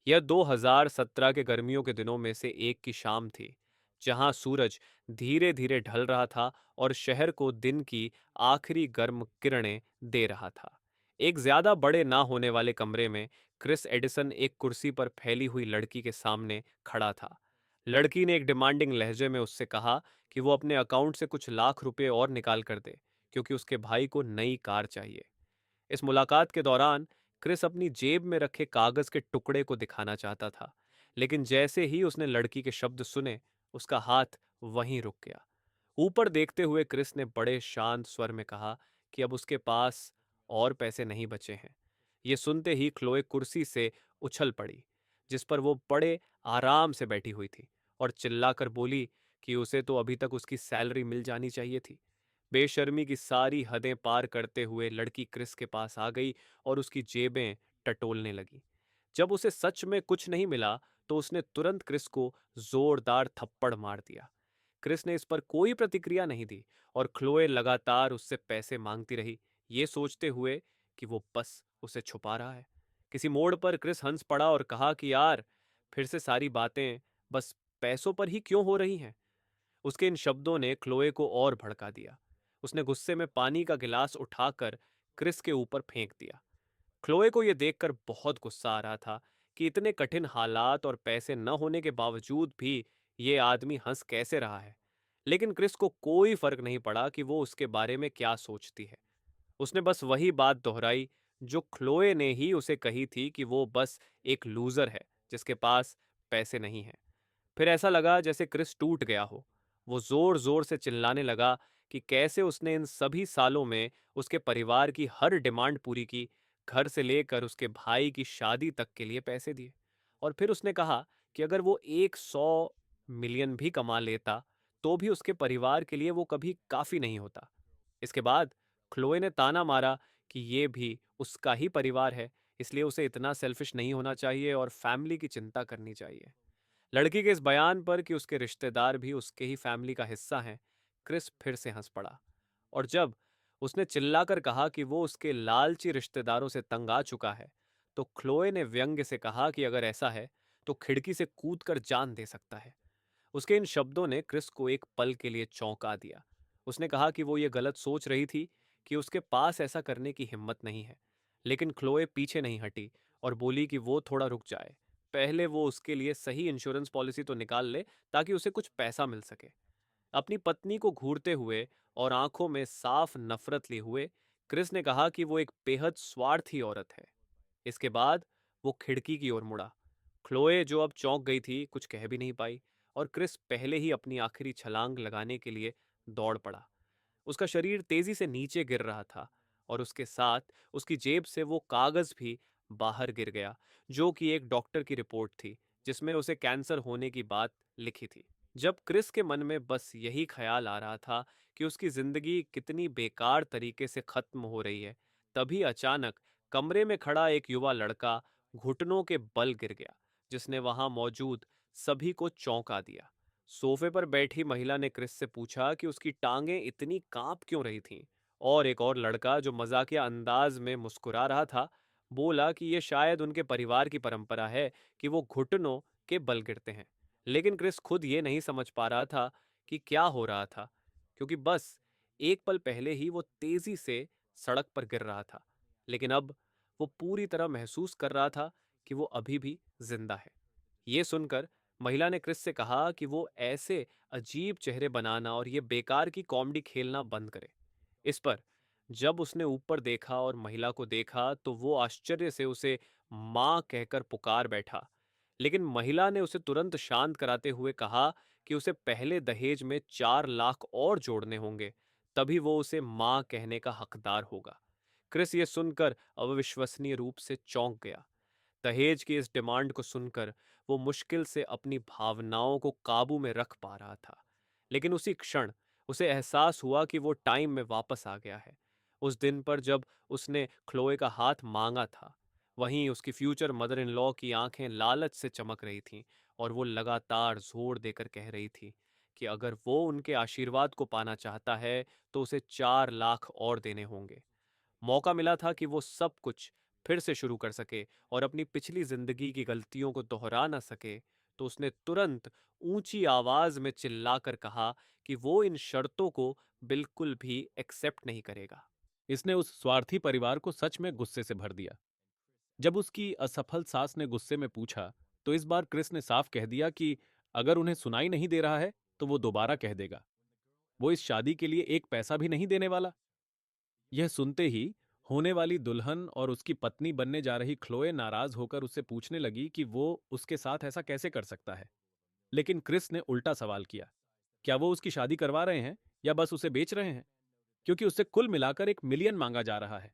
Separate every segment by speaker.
Speaker 1: यह 2017 के गर्मियों के दिनों में से एक की शाम थी, जहां सूरज धीरे धीरे ढल रहा था और शहर को दिन की आखिरी गर्म किरणें दे रहा था। एक ज्यादा बड़े ना होने वाले कमरे में क्रिस एडिसन एक कुर्सी पर फैली हुई लड़की के सामने खड़ा था। लड़की ने एक डिमांडिंग लहजे में उससे कहा कि वो अपने अकाउंट से कुछ लाख रुपए और निकाल कर दे, क्योंकि उसके भाई को नई कार चाहिए। इस मुलाकात के दौरान क्रिस अपनी जेब में रखे कागज के टुकड़े को दिखाना चाहता था, लेकिन जैसे ही उसने लड़की के शब्द सुने, उसका हाथ वहीं रुक गया। ऊपर देखते हुए क्रिस ने बड़े शांत स्वर में कहा कि अब उसके पास और पैसे नहीं बचे हैं। ये सुनते ही क्लोए कुर्सी से उछल पड़ी, जिस पर वो बड़े आराम से बैठी हुई थी, और चिल्लाकर बोली कि उसे तो अभी तक उसकी सैलरी मिल जानी चाहिए थी। बेशर्मी की सारी हदें पार करते हुए लड़की क्रिस के पास आ गई और उसकी जेबें टटोलने लगी। जब उसे सच में कुछ नहीं मिला, तो उसने तुरंत क्रिस को जोरदार थप्पड़ मार दिया। क्रिस ने इस पर कोई प्रतिक्रिया नहीं दी, और क्लोए लगातार उससे पैसे मांगती रही, ये सोचते हुए कि वो बस उसे छुपा रहा है। किसी मोड़ पर क्रिस हंस पड़ा और कहा कि यार, फिर से सारी बातें बस पैसों पर ही क्यों हो रही हैं? उसके इन शब्दों ने क्लोए को और भड़का दिया। उसने गुस्से में पानी का गिलास उठाकर क्रिस के ऊपर फेंक दिया। क्लोए को यह देखकर बहुत गुस्सा आ रहा था कि इतने कठिन हालात और पैसे न होने के बावजूद भी ये आदमी हंस कैसे रहा है। लेकिन क्रिस को कोई फर्क नहीं पड़ा कि वो उसके बारे में क्या सोचती है। उसने बस वही बात दोहराई जो क्लोए ने ही उसे कही थी कि वो बस एक लूजर है जिसके पास पैसे नहीं हैं। फिर ऐसा लगा जैसे क्रिस टूट गया हो। वो जोर जोर से चिल्लाने लगा कि कैसे उसने इन सभी सालों में उसके परिवार की हर डिमांड पूरी की, घर से लेकर उसके भाई की शादी तक के लिए पैसे दिए। और फिर उसने कहा कि अगर वो 100 मिलियन भी कमा लेता, तो भी उसके परिवार के लिए वो कभी काफी नहीं होता। इसके बाद क्लोए ने ताना मारा कि ये भी उसका ही परिवार है, इसलिए उसे इतना सेल्फिश नहीं होना चाहिए और फैमिली की चिंता करनी चाहिए। लड़की के इस बयान पर कि उसके रिश्तेदार भी उसके ही फैमिली का हिस्सा हैं, क्रिस फिर से हंस पड़ा। और जब उसने चिल्लाकर कहा कि वो उसके लालची रिश्तेदारों से तंग आ चुका है, तो क्लोए ने व्यंग्य से कहा कि अगर ऐसा है, तो खिड़की से कूदकर जान दे सकता है। उसके इन शब्दों ने क्रिस को एक पल के लिए चौंका दिया। उसने कहा कि वो ये गलत सोच रही थी कि उसके पास ऐसा करने की हिम्मत नहीं है। लेकिन क्लोए पीछे नहीं हटी और बोली कि वो थोड़ा रुक जाए। पहले वो उसके लिए सही इंश्योरेंस पॉलिसी तो निकाल ले, ताकि उसे कुछ पैसा मिल सके। अपनी पत्नी को घूरते हुए और आंखों में साफ नफरत लिए हुए क्रिस ने कहा कि वो एक बेहद स्वार्थी औरत है। इसके बाद वो खिड़की की ओर मुड़ा। क्लोए, जो अब चौंक गई थी, कुछ कह भी नहीं पाई, और क्रिस पहले ही अपनी आखिरी छलांग लगाने के लिए दौड़ पड़ा। उसका शरीर तेजी से नीचे गिर रहा था, और उसके साथ उसकी जेब से वो कागज भी बाहर गिर गया, जो कि एक डॉक्टर की रिपोर्ट थी, जिसमें उसे कैंसर होने की बात लिखी थी। जब क्रिस के मन में बस यही ख्याल आ रहा था कि उसकी जिंदगी कितनी बेकार तरीके से खत्म हो रही है, तभी अचानक कमरे में खड़ा एक युवा लड़का घुटनों के बल गिर गया, जिसने वहां मौजूद सभी को चौंका दिया। सोफे पर बैठी महिला ने क्रिस से पूछा कि उसकी टांगें इतनी कांप क्यों रही थीं, और एक और लड़का जो मजाकिया अंदाज में मुस्कुरा रहा था, बोला कि यह शायद उनके परिवार की परंपरा है कि वो घुटनों के बल गिरते हैं। लेकिन क्रिस खुद ये नहीं समझ पा रहा था कि क्या हो रहा था, क्योंकि बस एक पल पहले ही वो तेजी से सड़क पर गिर रहा था, लेकिन अब वो पूरी तरह महसूस कर रहा था कि वो अभी भी जिंदा है। ये सुनकर महिला ने क्रिस से कहा कि वो ऐसे अजीब चेहरे बनाना और ये बेकार की कॉमेडी खेलना बंद करे। इस पर जब उसने ऊपर देखा और महिला को देखा, तो वो आश्चर्य से उसे मां कहकर पुकार बैठा। लेकिन महिला ने उसे तुरंत शांत कराते हुए कहा कि उसे पहले दहेज में 4 लाख और जोड़ने होंगे, तभी वो उसे मां कहने का हकदार होगा। क्रिस ये सुनकर अविश्वसनीय रूप से चौंक गया। दहेज की इस डिमांड को सुनकर वो मुश्किल से अपनी भावनाओं को काबू में रख पा रहा था। लेकिन उसी क्षण उसे एहसास हुआ कि वो टाइम में वापस आ गया है, उस दिन पर जब उसने क्लोए का हाथ मांगा था। वहीं उसकी फ्यूचर मदर इन लॉ की आंखें लालच से चमक रही थीं, और वो लगातार जोर देकर कह रही थी कि अगर वो उनके आशीर्वाद को पाना चाहता है, तो उसे 4 लाख और देने होंगे। मौका मिला था कि वो सब कुछ फिर से शुरू कर सके और अपनी पिछली जिंदगी की गलतियों को दोहरा ना सके, तो उसने तुरंत ऊंची आवाज में चिल्लाकर कहा कि वो इन शर्तों को बिल्कुल भी एक्सेप्ट नहीं करेगा।
Speaker 2: इसने उस स्वार्थी परिवार को सच में गुस्से से भर दिया। जब उसकी असफल सास ने गुस्से में पूछा, तो इस बार क्रिस ने साफ कह दिया कि अगर उन्हें सुनाई नहीं दे रहा है, तो वो दोबारा कह देगा। वो इस शादी के लिए एक पैसा भी नहीं देने वाला। यह सुनते ही होने वाली दुल्हन और उसकी पत्नी बनने जा रही ख्लोए नाराज होकर उससे पूछने लगी कि वो उसके साथ ऐसा कैसे कर सकता है। लेकिन क्रिस ने उल्टा सवाल किया, क्या वो उसकी शादी करवा रहे हैं या बस उसे बेच रहे हैं, क्योंकि उससे कुल मिलाकर 1 मिलियन मांगा जा रहा है।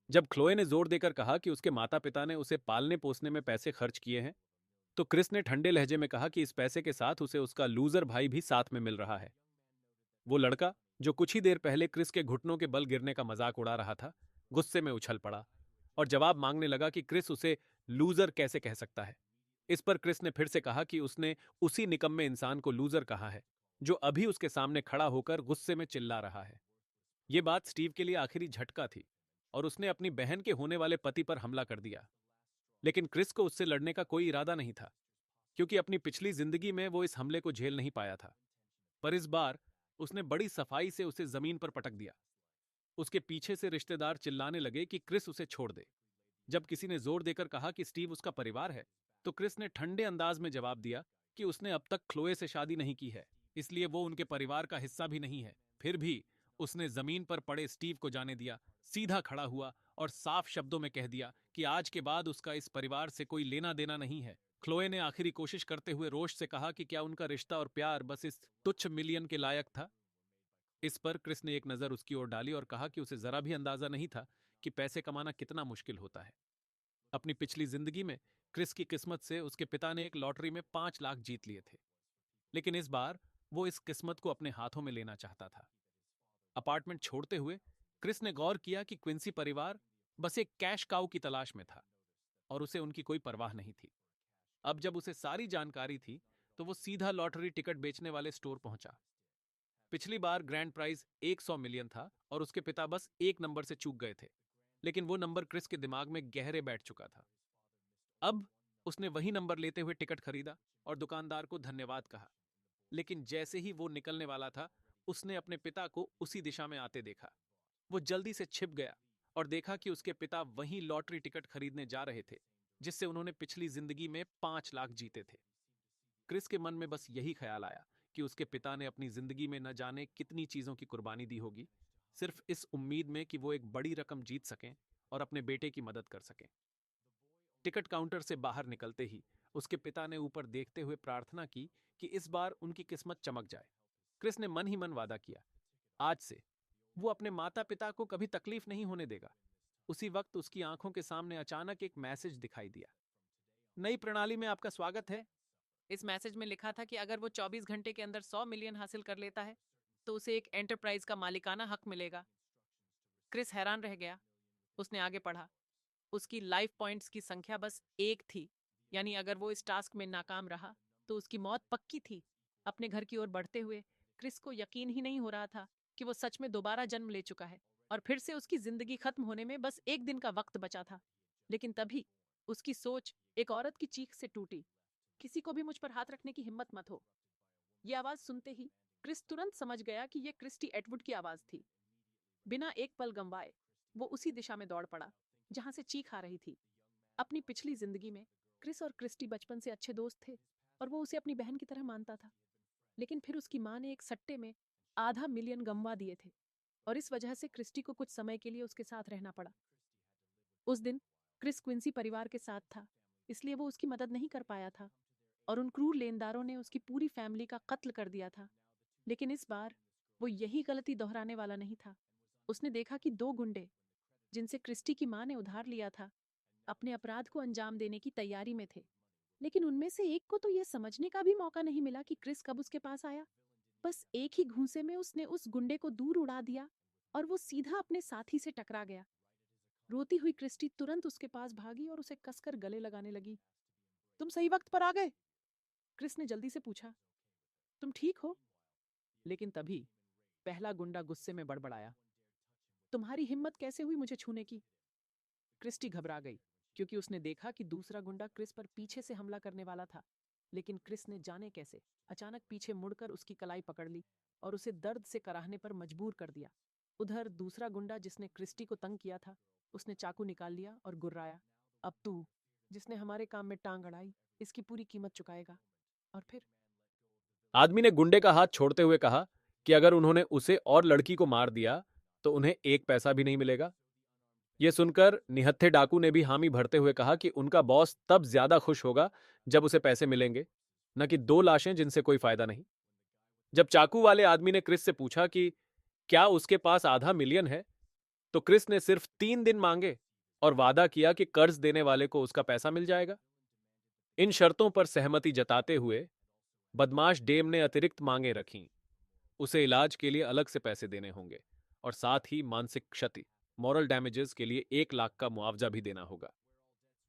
Speaker 2: जब ख्लोए ने जोर देकर कहा कि उसके माता पिता ने उसे पालने पोसने में पैसे खर्च किए हैं, तो क्रिस ने ठंडे लहजे में कहा कि इस पैसे के साथ उसे उसका लूजर भाई भी साथ में मिल रहा है। वो लड़का, जो कुछ ही देर पहले क्रिस के घुटनों के बल गिरने का मजाक उड़ा रहा था, गुस्से में उछल पड़ा और जवाब मांगने लगा कि क्रिस उसे लूजर कैसे कह सकता है। इस पर क्रिस ने फिर से कहा कि उसने उसी निकम्मे इंसान को लूजर कहा है, जो अभी उसके सामने खड़ा होकर गुस्से में चिल्ला रहा है। ये बात स्टीव के लिए आखिरी झटका थी और उसने अपनी बहन के होने वाले पति पर हमला कर दिया। लेकिन क्रिस को उससे लड़ने का कोई इरादा नहीं था, क्योंकि अपनी पिछली जिंदगी में वो इस हमले को झेल नहीं पाया था। पर इस बार उसने बड़ी सफाई से उसे जमीन पर पटक दिया। उसके पीछे से रिश्तेदार चिल्लाने लगे कि क्रिस उसे छोड़ दे। जब किसी ने जोर देकर कहा कि स्टीव उसका परिवार है, तो क्रिस ने ठंडे अंदाज में जवाब दिया कि उसने अब तक ख्लोए से शादी नहीं की है, इसलिए वो उनके परिवार का हिस्सा भी नहीं है। फिर भी उसने जमीन पर पड़े स्टीव को जाने दिया, सीधा खड़ा हुआ और साफ शब्दों में कह दिया कि आज के बाद उसका इस परिवार से कोई लेना देना नहीं है। ख्लोए ने आखिरी कोशिश करते हुए रोष से कहा कि क्या उनका रिश्ता और प्यार बस इस तुच्छ मिलियन के लायक था। इस पर क्रिस ने एक नजर उसकी ओर डाली और कहा कि उसे जरा भी अंदाजा नहीं था कि पैसे कमाना कितना मुश्किल होता है। अपनी पिछली जिंदगी में क्रिस की किस्मत से उसके पिता ने एक लॉटरी में 5 लाख जीत लिए थे, लेकिन इस बार वो इस किस्मत को अपने हाथों में लेना चाहता था। अपार्टमेंट छोड़ते हुए क्रिस ने गौर किया कि क्विंसी परिवार बस एक कैश काऊ की तलाश में था और उसे उनकी कोई परवाह नहीं थी। अब जब उसे सारी जानकारी थी, तो वो सीधा लॉटरी टिकट बेचने वाले स्टोर पहुंचा। पिछली बार ग्रैंड प्राइज 100 मिलियन था और उसके पिता बस एक नंबर से चूक गए थे, लेकिन वो नंबर क्रिस के दिमाग में गहरे बैठ चुका था। अब उसने वही नंबर लेते हुए टिकट खरीदा और दुकानदार को धन्यवाद कहा। लेकिन जैसे ही वो निकलने वाला था, उसने अपने पिता को उसी दिशा में आते देखा। वो जल्दी से छिप गया और देखा कि उसके पिता वहीं लॉटरी टिकट खरीदने जा रहे थे, जिससे उन्होंने पिछली जिंदगी में 5 लाख जीते थे। क्रिस के मन में बस यही ख्याल आया कि उसके पिता ने अपनी जिंदगी में न जाने कितनी चीजों की कुर्बानी दी होगी, सिर्फ इस उम्मीद में कि वो एक बड़ी रकम जीत सकें और अपने बेटे की मदद कर सकें। टिकट काउंटर से बाहर निकलते ही उसके पिता ने ऊपर देखते हुए प्रार्थना की कि इस बार उनकी किस्मत चमक जाए। क्रिस ने मन ही मन वादा किया, आज से वो अपने माता पिता को कभी तकलीफ नहीं होने देगा। उसी वक्त उसकी आंखों के सामने अचानक एक मैसेज दिखाई दिया। नई प्रणाली में आपका स्वागत है। इस मैसेज में लिखा था कि अगर वो 24 घंटे के अंदर 100 मिलियन हासिल कर लेता है, तो उसे एक एंटरप्राइज का मालिकाना हक मिलेगा। क्रिस हैरान रह गया। उसने आगे पढ़ा। उसकी लाइफ पॉइंट्स की संख्या बस एक थी, यानी अगर वो इस टास्क में नाकाम रहा तो उसकी मौत पक्की थी। अपने घर की ओर बढ़ते हुए क्रिस को यकीन ही नहीं हो रहा था कि वो सच में दोबारा जन्म ले चुका है और फिर से उसकी जिंदगी खत्म होने में बस एक दिन का वक्त बचा था। लेकिन तभी उसकी सोच एक औरत की चीख से टूटी, किसी को भी मुझ पर हाथ रखने की हिम्मत मत हो। ये आवाज सुनते ही क्रिस तुरंत समझ गया कि यह क्रिस्टी एटवुड की आवाज थी। बिना एक पल गंवाए वो उसी दिशा में दौड़ पड़ा जहां से चीख आ रही थी। अपनी पिछली जिंदगी में क्रिस और क्रिस्टी बचपन से अच्छे दोस्त थे और वो उसे अपनी बहन की तरह मानता था। लेकिन फिर उसकी माँ ने एक सट्टे में आधा मिलियन गंवा दिए थे और इस वजह से क्रिस्टी को कुछ समय के लिए उसके साथ रहना पड़ा। उस दिन क्रिस क्विंसी परिवार के साथ था, इसलिए वो उसकी मदद नहीं कर पाया था और उन क्रूर लेनदारों ने उसकी पूरी फैमिली का कत्ल कर दिया था। लेकिन इस बार वो यही गलती दोहराने वाला नहीं था। उसने देखा कि दो गुंडे, जिनसे क्रिस्टी की माँ ने उधार लिया था, अपने अपराध को अंजाम देने की तैयारी में थे। लेकिन उनमें से एक को तो यह समझने का भी मौका नहीं मिला कि क्रिस कब उसके पास आया। बस एक ही घूंसे में उसने उस गुंडे को दूर उड़ा दिया और वो सीधा अपने साथी से टकरा गया। रोती हुई क्रिस्टी तुरंत उसके पास भागी और उसे कसकर गले लगाने लगी। तुम सही वक्त पर आ गए, क्रिस ने जल्दी से पूछा। तुम ठीक हो? लेकिन तभी पहला गुंडा गुस्से में बड़बड़ाया। तुम्हारी हिम्मत कैसे हुई मुझे छूने की?
Speaker 3: क्रिस्टी घबरा गई क्योंकि उसने देखा कि दूसरा गुंडा क्रिस पर पीछे से हमला करने वाला था। लेकिन क्रिस ने जाने कैसे अचानक पीछे मुड़कर उसकी कलाई पकड़ ली और उसे दर्द से कराहने पर मजबूर कर दिया। उधर दूसरा गुंडा जिसने क्रिस्टी को तंग किया था, उसने चाकू निकाल लिया और गुर्राया, अब तू, जिसने हमारे काम में टांग अड़ाई, इसकी पूरी कीमत चुकाएगा। और फिर
Speaker 2: आदमी ने गुंडे का हाथ छोड़ते हुए कहा कि अगर उन्होंने उसे और लड़की को मार दिया तो उन्हें एक पैसा भी नहीं मिलेगा। यह सुनकर निहत्थे डाकू ने भी हामी भरते हुए कहा कि उनका बॉस तब ज्यादा खुश होगा जब उसे पैसे मिलेंगे, न कि दो लाशें जिनसे कोई फायदा नहीं। जब चाकू वाले आदमी ने क्रिस से पूछा कि क्या उसके पास $500,000 है, तो क्रिस ने सिर्फ 3 दिन मांगे और वादा किया कि कर्ज देने वाले को उसका पैसा मिल जाएगा। इन शर्तों पर सहमति जताते हुए बदमाश डेम ने अतिरिक्त मांगे रखीं। उसे इलाज के लिए अलग से पैसे देने होंगे और साथ ही मानसिक क्षति, मॉरल डैमेजेस के लिए 1 लाख का मुआवजा भी देना होगा।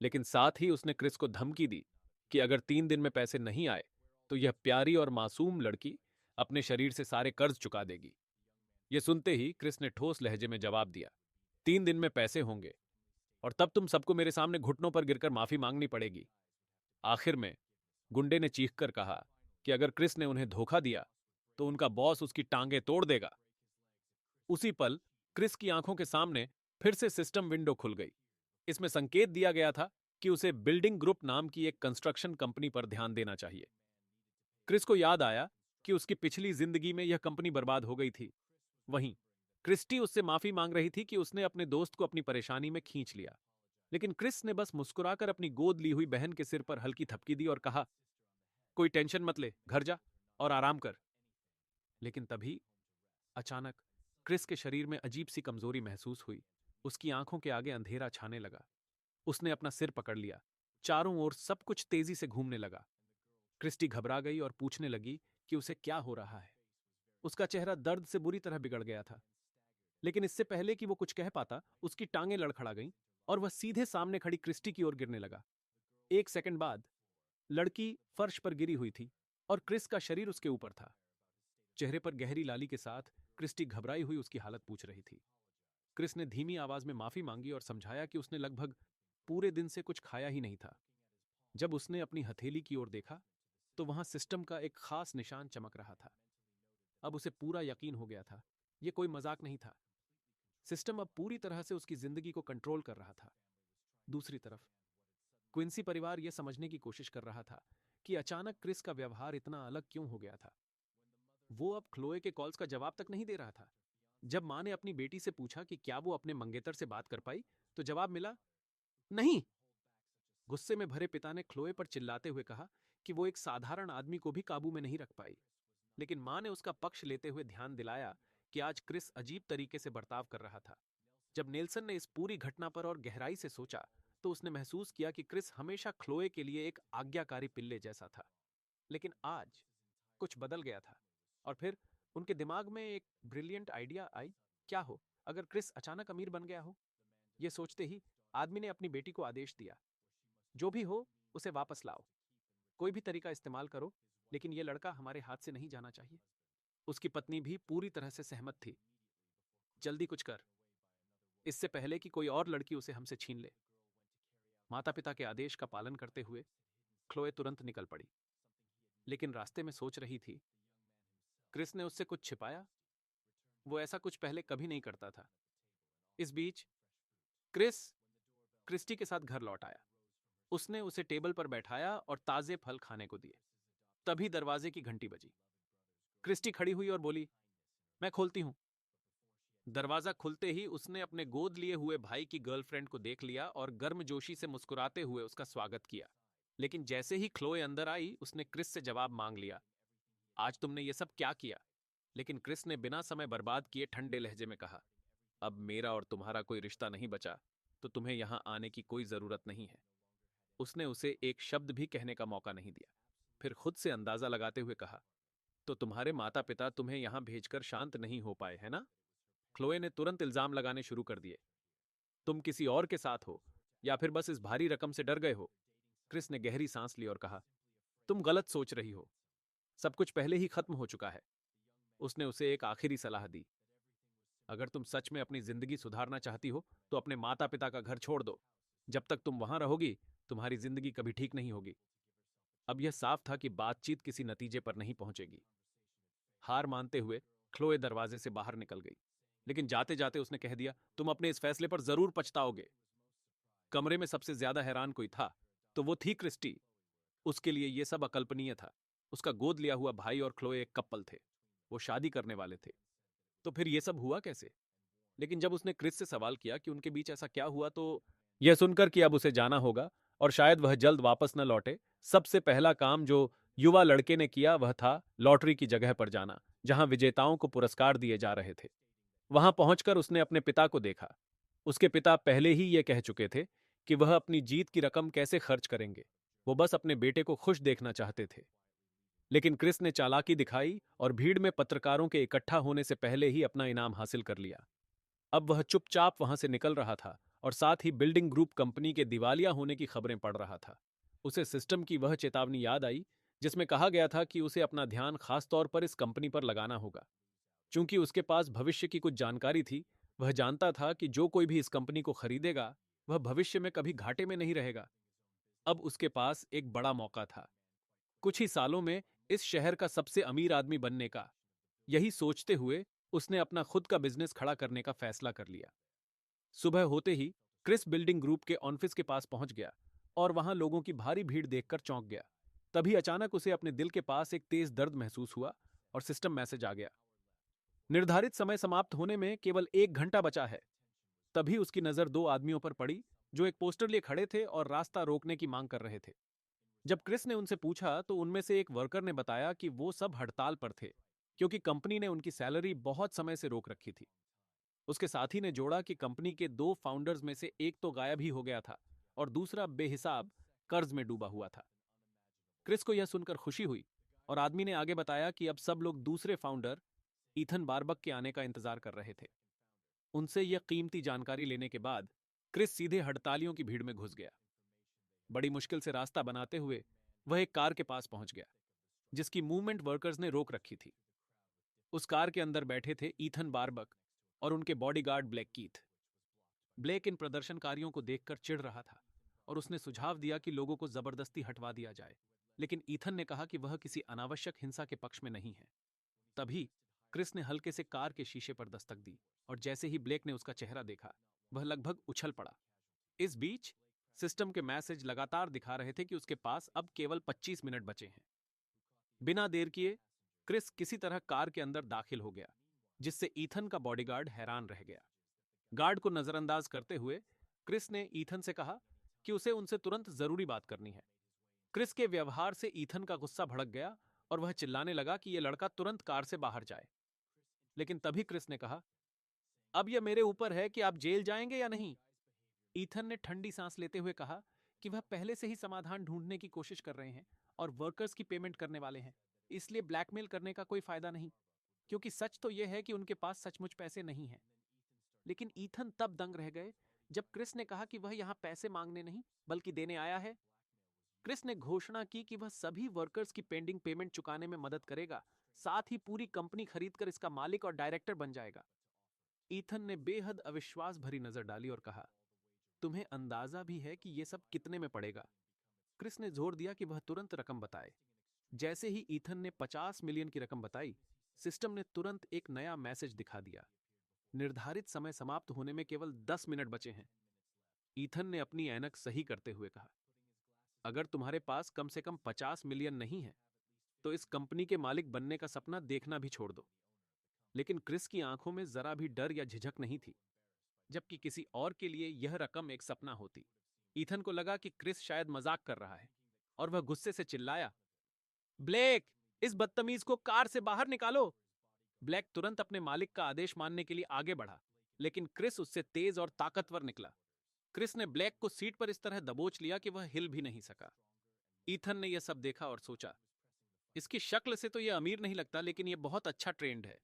Speaker 2: लेकिन साथ ही उसने क्रिस को धमकी दी कि अगर 3 दिन में पैसे नहीं आए तो यह प्यारी और मासूम लड़की अपने शरीर से सारे कर्ज चुका देगी। यह सुनते ही क्रिस ने ठोस लहजे में जवाब दिया, 3 दिन में पैसे होंगे और तब तुम सबको मेरे सामने घुटनों पर गिरकर माफी मांगनी पड़ेगी। आखिर में गुंडे ने चीखकर कहा कि अगर क्रिस ने उन्हें धोखा दिया तो उनका बॉस उसकी टांगें तोड़ देगा। उसी पल क्रिस की आंखों के सामने फिर से सिस्टम विंडो खुल गई। इसमें संकेत दिया गया था कि उसे बिल्डिंग ग्रुप नाम की एक कंस्ट्रक्शन कंपनी पर ध्यान देना चाहिए। क्रिस को याद आया कि उसकी पिछली जिंदगी में यह कंपनी बर्बाद हो गई थी। वहीं क्रिस्टी उससे माफी मांग रही थी कि उसने अपने दोस्त को अपनी परेशानी में खींच लिया। लेकिन क्रिस ने बस मुस्कुराकर अपनी गोद ली हुई बहन के सिर पर हल्की थपकी दी और कहा, कोई टेंशन मत ले, घर जा और आराम कर। लेकिन तभी अचानक क्रिस के शरीर में अजीब सी कमजोरी महसूस हुई। उसकी आंखों के आगे अंधेरा छाने लगा। उसने अपना सिर पकड़ लिया। चारों ओर सब कुछ तेजी से घूमने लगा। क्रिस्टी घबरा गई और पूछने लगी कि उसे क्या हो रहा है। उसका चेहरा दर्द से बुरी तरह बिगड़ गया था। लेकिन इससे पहले कि वो कुछ कह पाता, उसकी टांगें लड़खड़ा गईं और वह सीधे सामने खड़ी क्रिस्टी की ओर गिरने लगा। 1 सेकंड बाद लड़की फर्श पर गिरी हुई थी और क्रिस का शरीर उसके ऊपर था। चेहरे पर गहरी लाली के साथ क्रिस्टी घबराई हुई उसकी हालत पूछ रही थी। क्रिस ने धीमी आवाज में माफी मांगी और समझाया कि उसने लगभग पूरे दिन से कुछ खाया ही नहीं था। जब उसने अपनी हथेली की ओर देखा तो वहां सिस्टम का एक खास निशान चमक रहा था। अब उसे पूरा यकीन हो गया था, यह कोई मजाक नहीं था। सिस्टम अब पूरी तरह से उसकी जिंदगी को कंट्रोल कर रहा था। दूसरी तरफ क्विंसी परिवार यह समझने की कोशिश कर रहा था कि अचानक क्रिस का व्यवहार इतना अलग क्यों हो गया था। वो अब क्लोए के कॉल्स का जवाब तक नहीं दे रहा था। जब मां ने अपनी बेटी से पूछा कि क्या वो अपने मंगेतर से बात कर पाई, तो जवाब मिला, नहीं। गुस्से में भरे पिता ने क्लोए पर चिल्लाते हुए कहा कि वो एक साधारण आदमी को भी काबू में नहीं रख पाई। लेकिन मां ने उसका पक्ष लेते हुए ध्यान दिलाया कि आज क्रिस अजीब तरीके से बर्ताव कर रहा था। जब नेल्सन ने इस पूरी घटना पर और गहराई से सोचा तो उसने महसूस किया कि क्रिस हमेशा क्लोए के लिए एक आज्ञाकारी पिल्ले जैसा था। लेकिन आज कुछ बदल गया था। और फिर उनके दिमाग में एक ब्रिलियंट आइडिया आई। क्या हो अगर क्रिस अचानक अमीर बन गया हो? यह सोचते ही आदमी ने अपनी बेटी को आदेश दिया, जो भी हो उसे वापस लाओ। कोई भी तरीका इस्तेमाल करो, लेकिन यह लड़का हमारे हाथ से नहीं जाना चाहिए। उसकी पत्नी भी पूरी तरह से सहमत थी। जल्दी कुछ कर, इससे पहले कि कोई और लड़की उसे हमसे छीन ले। माता पिता के आदेश का पालन करते हुए क्लोए तुरंत निकल पड़ी। लेकिन रास्ते में सोच रही थी, क्रिस ने उससे कुछ छिपाया? वो ऐसा कुछ पहले कभी नहीं करता था। इस बीच क्रिस क्रिस्टी के साथ घर लौट आया। उसने उसे टेबल पर बैठाया और ताजे फल खाने को दिए। तभी दरवाजे की घंटी बजी। क्रिस्टी खड़ी हुई और बोली, मैं खोलती हूं। दरवाजा खुलते ही उसने अपने गोद लिए हुए भाई की गर्लफ्रेंड को देख लिया और गर्मजोशी से मुस्कुराते हुए उसका स्वागत किया। लेकिन जैसे ही क्लोए अंदर आई, उसने क्रिस से जवाब मांग लिया, आज तुमने ये सब क्या किया? लेकिन क्रिस ने बिना समय बर्बाद किए ठंडे लहजे में कहा, अब मेरा और तुम्हारा कोई रिश्ता नहीं बचा, तो तुम्हें यहां आने की कोई जरूरत नहीं है। उसने उसे एक शब्द भी कहने का मौका नहीं दिया। फिर खुद से अंदाजा लगाते हुए कहा, तो तुम्हारे माता पिता तुम्हें यहां भेजकर शांत नहीं हो पाए, है ना? क्लोए ने तुरंत इल्जाम लगाने शुरू कर दिए, तुम किसी और के साथ हो या फिर बस इस भारी रकम से डर गए हो? क्रिस ने गहरी सांस ली और कहा, तुम गलत सोच रही हो। सब कुछ पहले ही खत्म हो चुका है। उसने उसे एक आखिरी सलाह दी, अगर तुम सच में अपनी जिंदगी सुधारना चाहती हो तो अपने माता पिता का घर छोड़ दो। जब तक तुम वहां रहोगी तुम्हारी जिंदगी कभी ठीक नहीं होगी। अब यह साफ था कि बातचीत किसी नतीजे पर नहीं पहुंचेगी। हार मानते हुए क्लोए दरवाजे से बाहर निकल गई, लेकिन जाते जाते उसने कह दिया, तुम अपने इस फैसले पर जरूर पछताओगे। कमरे में सबसे ज्यादा हैरान कोई था तो वो थी क्रिस्टी। उसके लिए यह सब अकल्पनीय था। उसका गोद लिया हुआ भाई और क्लोए एक कपल थे। वो शादी करने वाले थे। तो फिर यह सब हुआ कैसे? लेकिन जब उसने क्रिस से सवाल किया कि उनके बीच ऐसा क्या हुआ, तो यह सुनकर कि अब उसे जाना होगा और शायद वह जल्द वापस न लौटे, सबसे पहला काम जो युवा लड़के ने किया वह था लॉटरी की जगह पर जाना, जहां विजेताओं को पुरस्कार दिए जा रहे थे। वहां पहुंचकर उसने अपने पिता को देखा। उसके पिता पहले ही ये कह चुके थे कि वह अपनी जीत की रकम कैसे खर्च करेंगे। वो बस अपने बेटे को खुश देखना चाहते थे। लेकिन क्रिस ने चालाकी दिखाई और भीड़ में पत्रकारों के इकट्ठा होने से पहले ही अपना इनाम हासिल कर लिया। अब वह चुपचाप वहां से निकल रहा था और साथ ही बिल्डिंग ग्रुप कंपनी के दिवालिया होने की खबरें पढ़ रहा था। उसे सिस्टम की वह चेतावनी याद आई जिसमें कहा गया था कि उसे अपना ध्यान खास तौर पर इस कंपनी पर लगाना होगा। चूंकि उसके पास भविष्य की कुछ जानकारी थी, वह जानता था कि जो कोई भी इस कंपनी को खरीदेगा वह भविष्य में कभी घाटे में नहीं रहेगा। अब उसके पास एक बड़ा मौका था, कुछ ही सालों में इस शहर का सबसे अमीर आदमी बनने का। यही सोचते हुए उसने अपना खुद का बिजनेस खड़ा करने का फैसला कर लिया। सुबह होते ही क्रिस बिल्डिंग ग्रुप के ऑफिस के पास पहुंच गया और वहां लोगों की भारी भीड़ देखकर चौंक गया। तभी अचानक उसे अपने दिल के पास एक तेज दर्द महसूस हुआ और सिस्टम मैसेज आ गया, निर्धारित समय समाप्त होने में केवल 1 घंटा बचा है। तभी उसकी नजर दो आदमियों पर पड़ी जो एक पोस्टर लिए खड़े थे और रास्ता रोकने की मांग कर रहे थे। जब क्रिस ने उनसे पूछा तो उनमें से एक वर्कर ने बताया कि वो सब हड़ताल पर थे क्योंकि कंपनी ने उनकी सैलरी बहुत समय से रोक रखी थी। उसके साथी ने जोड़ा कि कंपनी के 2 फाउंडर्स में से एक तो गायब ही हो गया था और दूसरा बेहिसाब कर्ज में डूबा हुआ था। क्रिस को यह सुनकर खुशी हुई और आदमी ने आगे बताया कि अब सब लोग दूसरे फाउंडर ईथन बारबक के आने का इंतजार कर रहे थे। उनसे यह कीमती जानकारी लेने के बाद क्रिस सीधे हड़तालियों की भीड़ में घुस गया। बड़ी मुश्किल से रास्ता बनाते हुए वह एक कार के पास पहुंच गया जिसकी मूवमेंट वर्कर्स ने रोक रखी थी। उस कार के अंदर बैठे थे ईथन बारबक और उनके बॉडीगार्ड ब्लैक कीथ। ब्लैक इन प्रदर्शनकारियों को देखकर चिढ़ रहा था और उसने सुझाव दिया कि लोगों को जबरदस्ती हटवा दिया जाए, लेकिन ईथन ने कहा कि वह किसी अनावश्यक हिंसा के पक्ष में नहीं है। तभी क्रिस ने हल्के से कार के शीशे पर दस्तक दी और जैसे ही ब्लेक ने उसका चेहरा देखा वह लगभग उछल पड़ा। इस बीच सिस्टम के मैसेज लगातार दिखा रहे थे कि उसके पास अब केवल 25 मिनट बचे हैं। बिना देर किए क्रिस किसी तरह कार के अंदर दाखिल हो गया, जिससे ईथन का बॉडीगार्ड हैरान रह गया। गार्ड को नजरअंदाज करते हुए क्रिस ने ईथन से कहा कि उसे उनसे तुरंत जरूरी बात करनी है। क्रिस के व्यवहार से ईथन का गुस्सा भड़क गया और वह चिल्लाने लगा कि यह लड़का तुरंत कार से बाहर जाए। लेकिन तभी क्रिस ने कहा, अब यह मेरे ऊपर है कि आप जेल जाएंगे या नहीं। ईथन ने ठंडी सांस लेते हुए कहा कि वह पहले से ही समाधान ढूंढने की कोशिश कर रहे हैं और वर्कर्स की पेमेंट करने वाले हैं, इसलिए ब्लैकमेल करने का कोई फायदा नहीं, क्योंकि सच तो यह है कि उनके पास सचमुच पैसे नहीं हैं। लेकिन ईथन तब दंग रह गए जब क्रिस ने कहा कि वह यहां पैसे मांगने नहीं बल्कि देने आया है। क्रिस ने घोषणा की कि वह सभी वर्कर्स की पेंडिंग पेमेंट चुकाने में मदद करेगा, साथ ही पूरी कंपनी खरीदकर इसका मालिक और डायरेक्टर बन जाएगा। ईथन ने बेहद अविश्वास भरी नजर डाली और कहा, तुम्हें अंदाजा भी है कि यह सब कितने में पड़ेगा? क्रिस ने जोर दिया कि वह तुरंत रकम बताए। जैसे ही ईथन ने 50 मिलियन की रकम बताई, सिस्टम ने तुरंत एक नया मैसेज दिखा दिया, निर्धारित समय समाप्त होने में केवल 10 मिनट बचे हैं। ईथन ने अपनी ऐनक सही करते हुए कहा, अगर तुम्हारे पास कम से कम 50 मिलियन नहीं है तो इस कंपनी के मालिक बनने का सपना देखना भी छोड़ दो। लेकिन क्रिस की आंखों में जरा भी डर या झिझक नहीं थी, जबकि किसी और के लिए यह रकम एक सपना होती। ईथन को लगा कि क्रिस शायद मजाक कर रहा है और वह गुस्से से चिल्लाया, ब्लेक, इस बदतमीज को कार से बाहर निकालो। ब्लैक तुरंत अपने मालिक का आदेश मानने के लिए आगे बढ़ा, लेकिन क्रिस उससे तेज और ताकतवर निकला। क्रिस ने ब्लैक को सीट पर इस तरह दबोच लिया कि वह हिल भी नहीं सका। ईथन ने यह सब देखा और सोचा, इसकी शक्ल से तो यह अमीर नहीं लगता, लेकिन यह बहुत अच्छा ट्रेंड है।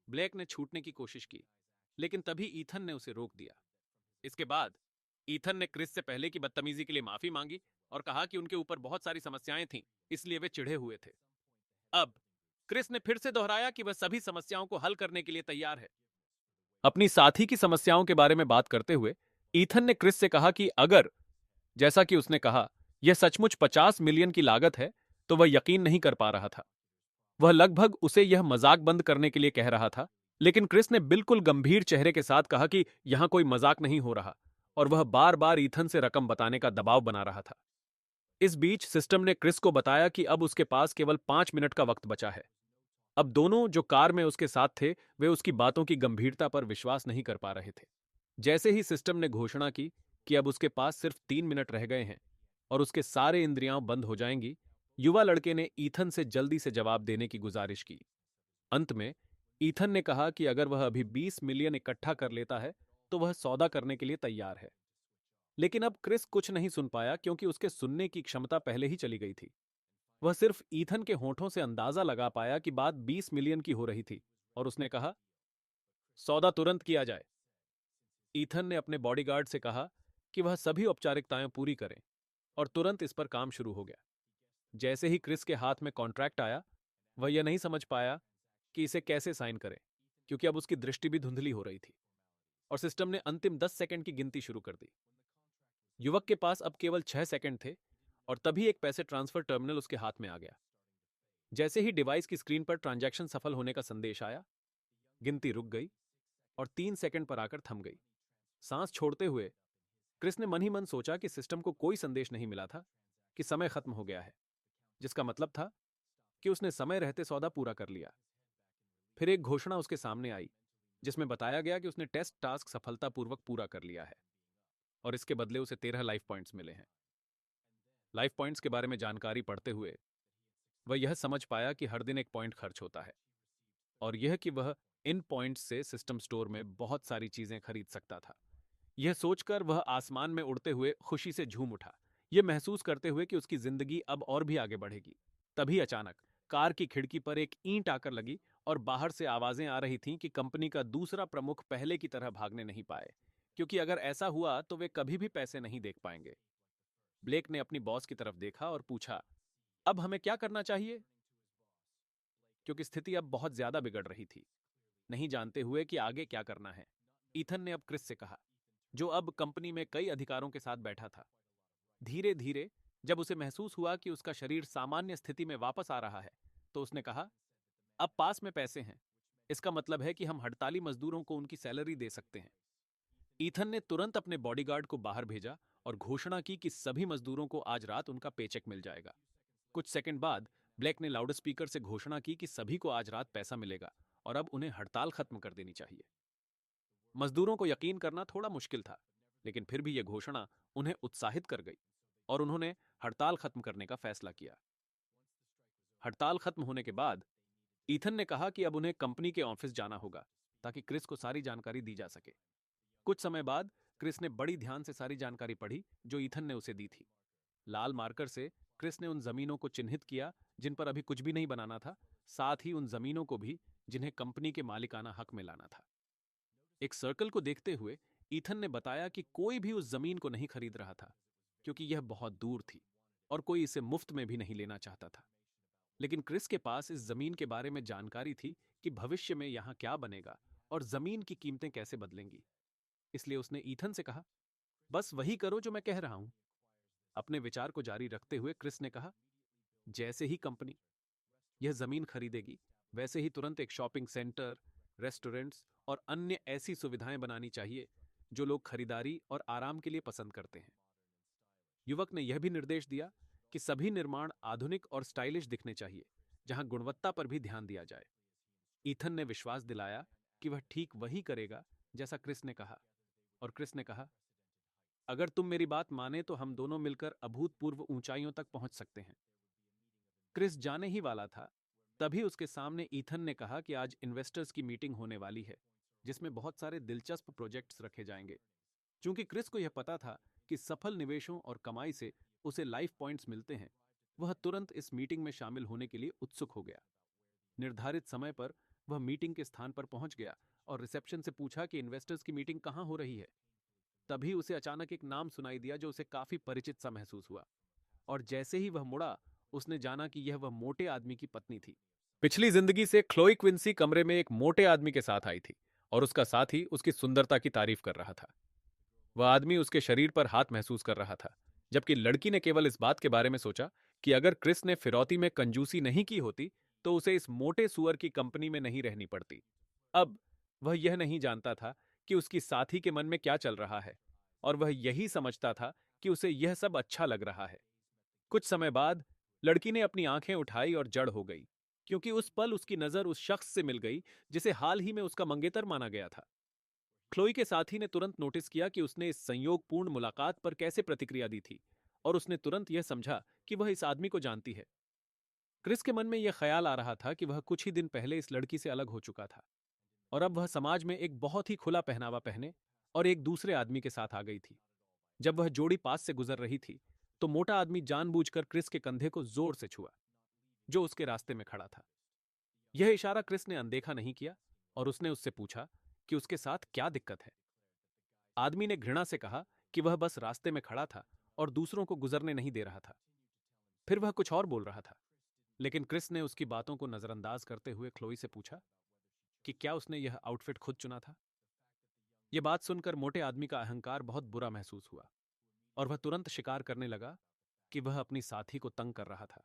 Speaker 2: ब्लैक ने छूटने की कोशिश की, लेकिन तभी ईथन ने उसे रोक दिया। इसके बाद ईथन ने क्रिस से पहले की बदतमीजी के लिए माफी मांगी और कहा कि उनके ऊपर बहुत सारी समस्याएं थीं, इसलिए वे चिढ़े हुए थे। अब क्रिस ने फिर से दोहराया कि वह सभी समस्याओं को हल करने के लिए तैयार है। अपनी साथी की समस्याओं के बारे में बात करते हुए ईथन ने क्रिस से कहा कि अगर, जैसा कि उसने कहा, यह सचमुच 50 मिलियन की लागत है, तो वह यकीन नहीं कर पा रहा था। वह लगभग उसे यह मजाक बंद करने के लिए कह रहा था, लेकिन क्रिस ने बिल्कुल गंभीर चेहरे के साथ कहा कि यहां कोई मजाक नहीं हो रहा, और वह बार बार ईथन से रकम बताने का दबाव बना रहा था। इस बीच सिस्टम ने क्रिस को बताया कि अब उसके पास केवल 5 मिनट का वक्त बचा है। अब दोनों जो कार में उसके साथ थे, वे उसकी बातों की गंभीरता पर विश्वास नहीं कर पा रहे थे। जैसे ही सिस्टम ने घोषणा की कि अब उसके पास सिर्फ 3 मिनट रह गए हैं और उसके सारे इंद्रियां बंद हो जाएंगी, युवा लड़के ने ईथन से जल्दी से जवाब देने की गुजारिश की। अंत में ईथन ने कहा कि अगर वह अभी 20 मिलियन इकट्ठा कर लेता है तो वह सौदा करने के लिए तैयार है। लेकिन अब क्रिस कुछ नहीं सुन पाया, क्योंकि उसके सुनने की क्षमता पहले ही चली गई थी। वह सिर्फ ईथन के होठों से अंदाजा लगा पाया कि बात 20 मिलियन की हो रही थी, और उसने कहा, सौदा तुरंत किया जाए। ईथन ने अपने बॉडीगार्ड से कहा कि वह सभी औपचारिकताएं पूरी करें, और तुरंत इस पर काम शुरू हो गया। जैसे ही क्रिस के हाथ में कॉन्ट्रैक्ट आया, वह यह नहीं समझ पाया कि इसे कैसे साइन करे, क्योंकि अब उसकी दृष्टि भी धुंधली हो रही थी, और सिस्टम ने अंतिम 10 सेकंड की गिनती शुरू कर दी। युवक के पास अब केवल 6 सेकंड थे, और तभी एक पैसे ट्रांसफर टर्मिनल उसके हाथ में आ गया। जैसे ही डिवाइस की स्क्रीन पर ट्रांजैक्शन सफल होने का संदेश आया, गिनती रुक गई और 3 सेकंड पर आकर थम गई। सांस छोड़ते हुए क्रिस ने मन ही मन सोचा कि सिस्टम को कोई संदेश नहीं मिला था कि समय खत्म हो गया है, जिसका मतलब था कि उसने समय रहते सौदा पूरा कर लिया। फिर एक घोषणा उसके सामने आई, जिसमें बताया गया कि उसने टेस्ट टास्क सफलतापूर्वक पूरा कर लिया है, और इसके बदले उसे 13 लाइफ पॉइंट्स मिले हैं। लाइफ पॉइंट्स के बारे में जानकारी पढ़ते हुए वह यह समझ पाया कि हर दिन एक पॉइंट खर्च होता है, और यह कि वह इन पॉइंट्स से सिस्टम स्टोर में बहुत सारी चीजें खरीद सकता था। यह सोचकर वह आसमान में उड़ते हुए खुशी से झूम उठा, यह महसूस करते हुए कि उसकी जिंदगी अब और भी आगे बढ़ेगी। तभी अचानक कार की खिड़की पर एक ईंट आकर लगी, और बाहर से आवाजें आ रही थीं कि कंपनी का दूसरा प्रमुख पहले की तरह भागने नहीं पाए, क्योंकि अगर ऐसा हुआ तो वे कभी भी पैसे नहीं देख पाएंगे। ब्लेक ने अपनी बॉस की तरफ देखा और पूछा, अब हमें क्या करना चाहिए? क्योंकि स्थिति अब बहुत ज्यादा बिगड़ रही थी। नहीं जानते हुए कि आगे क्या करना है, ईथन ने अब क्रिस से कहा, जो अब कंपनी में कई अधिकारों के साथ बैठा था। धीरे धीरे जब उसे महसूस हुआ कि उसका शरीर सामान्य स्थिति में वापस आ रहा है, तो उसने कहा, अब पास में पैसे हैं। इसका मतलब है कि हम हड़ताली मजदूरों को उनकी सैलरी दे सकते हैं। ईथन ने तुरंत अपने बॉडीगार्ड को बाहर भेजा और घोषणा की कि सभी मजदूरों को आज रात उनका पेचेक मिल जाएगा। कुछ सेकंड बाद ब्लैक ने लाउडस्पीकर से घोषणा की कि सभी को आज रात पैसा मिलेगा, और अब उन्हें हड़ताल खत्म कर देनी चाहिए। मजदूरों को यकीन करना थोड़ा मुश्किल था, लेकिन फिर भी यह घोषणा उन्हें उत्साहित कर गई, और उन्होंने हड़ताल खत्म करने का फैसला किया। हड़ताल खत्म होने के बाद ईथन ने कहा कि अब उन्हें कंपनी के ऑफिस जाना होगा, ताकि क्रिस को सारी जानकारी दी जा सके। कुछ समय बाद क्रिस ने बड़ी ध्यान से सारी जानकारी पढ़ी जो ईथन ने उसे दी थी। लाल मार्कर से क्रिस ने उन जमीनों को चिन्हित किया जिन पर अभी कुछ भी नहीं बनाना था, साथ ही उन जमीनों को भी जिन्हें कंपनी के मालिकाना हक में लाना था। एक सर्कल को देखते हुए ईथन ने बताया कि कोई भी उस जमीन को नहीं खरीद रहा था, क्योंकि यह बहुत दूर थी और कोई इसे मुफ्त में भी नहीं लेना चाहता था। लेकिन क्रिस के पास इस जमीन के बारे में जानकारी थी कि भविष्य में यहां क्या बनेगा और जमीन की कीमतें कैसे बदलेंगी। इसलिए उसने ईथन से कहा, बस वही करो जो मैं कह रहा हूं। अपने विचार को जारी रखते हुए क्रिस ने कहा, जैसे ही कंपनी यह जमीन खरीदेगी, वैसे ही तुरंत एक शॉपिंग सेंटर, रेस्टोरेंट्स और अन्य ऐसी सुविधाएं बनानी चाहिए जो लोग खरीदारी और आराम के लिए पसंद करते हैं। युवक ने यह भी निर्देश दिया कि सभी निर्माण आधुनिक और स्टाइलिश दिखने चाहिए, जहां गुणवत्ता पर भी ध्यान दिया जाए। ईथन ने विश्वास दिलाया कि वह ठीक वही करेगा जैसा क्रिस ने कहा, और क्रिस ने कहा, अगर तुम मेरी बात माने तो हम दोनों मिलकर अभूतपूर्व ऊंचाइयों तक पहुंच सकते हैं। क्रिस जाने ही वाला था, तभी उसके सामने ईथन ने कहा कि आज इन्वेस्टर्स की मीटिंग होने वाली है, जिसमें बहुत सारे दिलचस्प प्रोजेक्ट्स रखे जाएंगे। चूंकि क्रिस को यह पता था कि सफल निवेशों और कमाई से उसे लाइफ पॉइंट्स मिलते हैं, वह तुरंत इस मीटिंग में शामिल होने के लिए उत्सुक हो गया। निर्धारित समय पर वह मीटिंग के स्थान पर पहुंच गया और रिसेप्शन से पूछा कि इन्वेस्टर्स की मीटिंग कहां हो रही है। तभी उसे अचानक एक नाम सुनाई दिया जो उसे काफी परिचित सा महसूस हुआ, और जैसे ही वह मुड़ा, उसने जाना कि यह वह मोटे आदमी की पत्नी थी। पिछली जिंदगी से क्लोई क्विंसी कमरे में एक मोटे आदमी के साथ आई थी, और उसका साथी उसकी सुंदरता की तारीफ कर रहा था। वह आदमी उसके शरीर पर हाथ महसूस कर रहा था, जबकि लड़की ने केवल इस बात के बारे में सोचा कि अगर क्रिस ने फिरौती में कंजूसी नहीं की होती तो उसे इस मोटे सुअर की कंपनी में नहीं रहनी पड़ती। अब वह यह नहीं जानता था कि उसकी साथी के मन में क्या चल रहा है, और वह यही समझता था कि उसे यह सब अच्छा लग रहा है। कुछ समय बाद लड़की ने अपनी आंखें उठाई और जड़ हो गई, क्योंकि उस पल उसकी नजर उस शख्स से मिल गई जिसे हाल ही में उसका मंगेतर माना गया था। क्लोई के साथी ने तुरंत नोटिस किया कि उसने इस संयोगपूर्ण मुलाकात पर कैसे प्रतिक्रिया दी थी, और उसने तुरंत यह समझा कि वह इस आदमी को जानती है। क्रिस के मन में यह ख्याल आ रहा था कि वह कुछ ही दिन पहले इस लड़की से अलग हो चुका था, और अब वह समाज में एक बहुत ही खुला पहनावा पहने और एक दूसरे आदमी के साथ आ गई थी। जब वह जोड़ी पास से गुजर रही थी तो मोटा आदमी जानबूझकर क्रिस के कंधे को जोर से छुआ, जो उसके रास्ते में खड़ा था। यह इशारा क्रिस ने अनदेखा नहीं किया, और उसने उससे पूछा कि उसके साथ क्या दिक्कत है। आदमी ने घृणा से कहा कि वह बस रास्ते में खड़ा था और दूसरों को गुजरने नहीं दे रहा था। फिर वह कुछ और बोल रहा था, लेकिन क्रिस ने उसकी बातों को नजरअंदाज करते हुए क्लोई से पूछा कि क्या उसने यह आउटफिट खुद चुना था। यह बात सुनकर मोटे आदमी का अहंकार बहुत बुरा महसूस हुआ, और वह तुरंत शिकार करने लगा कि वह अपनी साथी को तंग कर रहा था।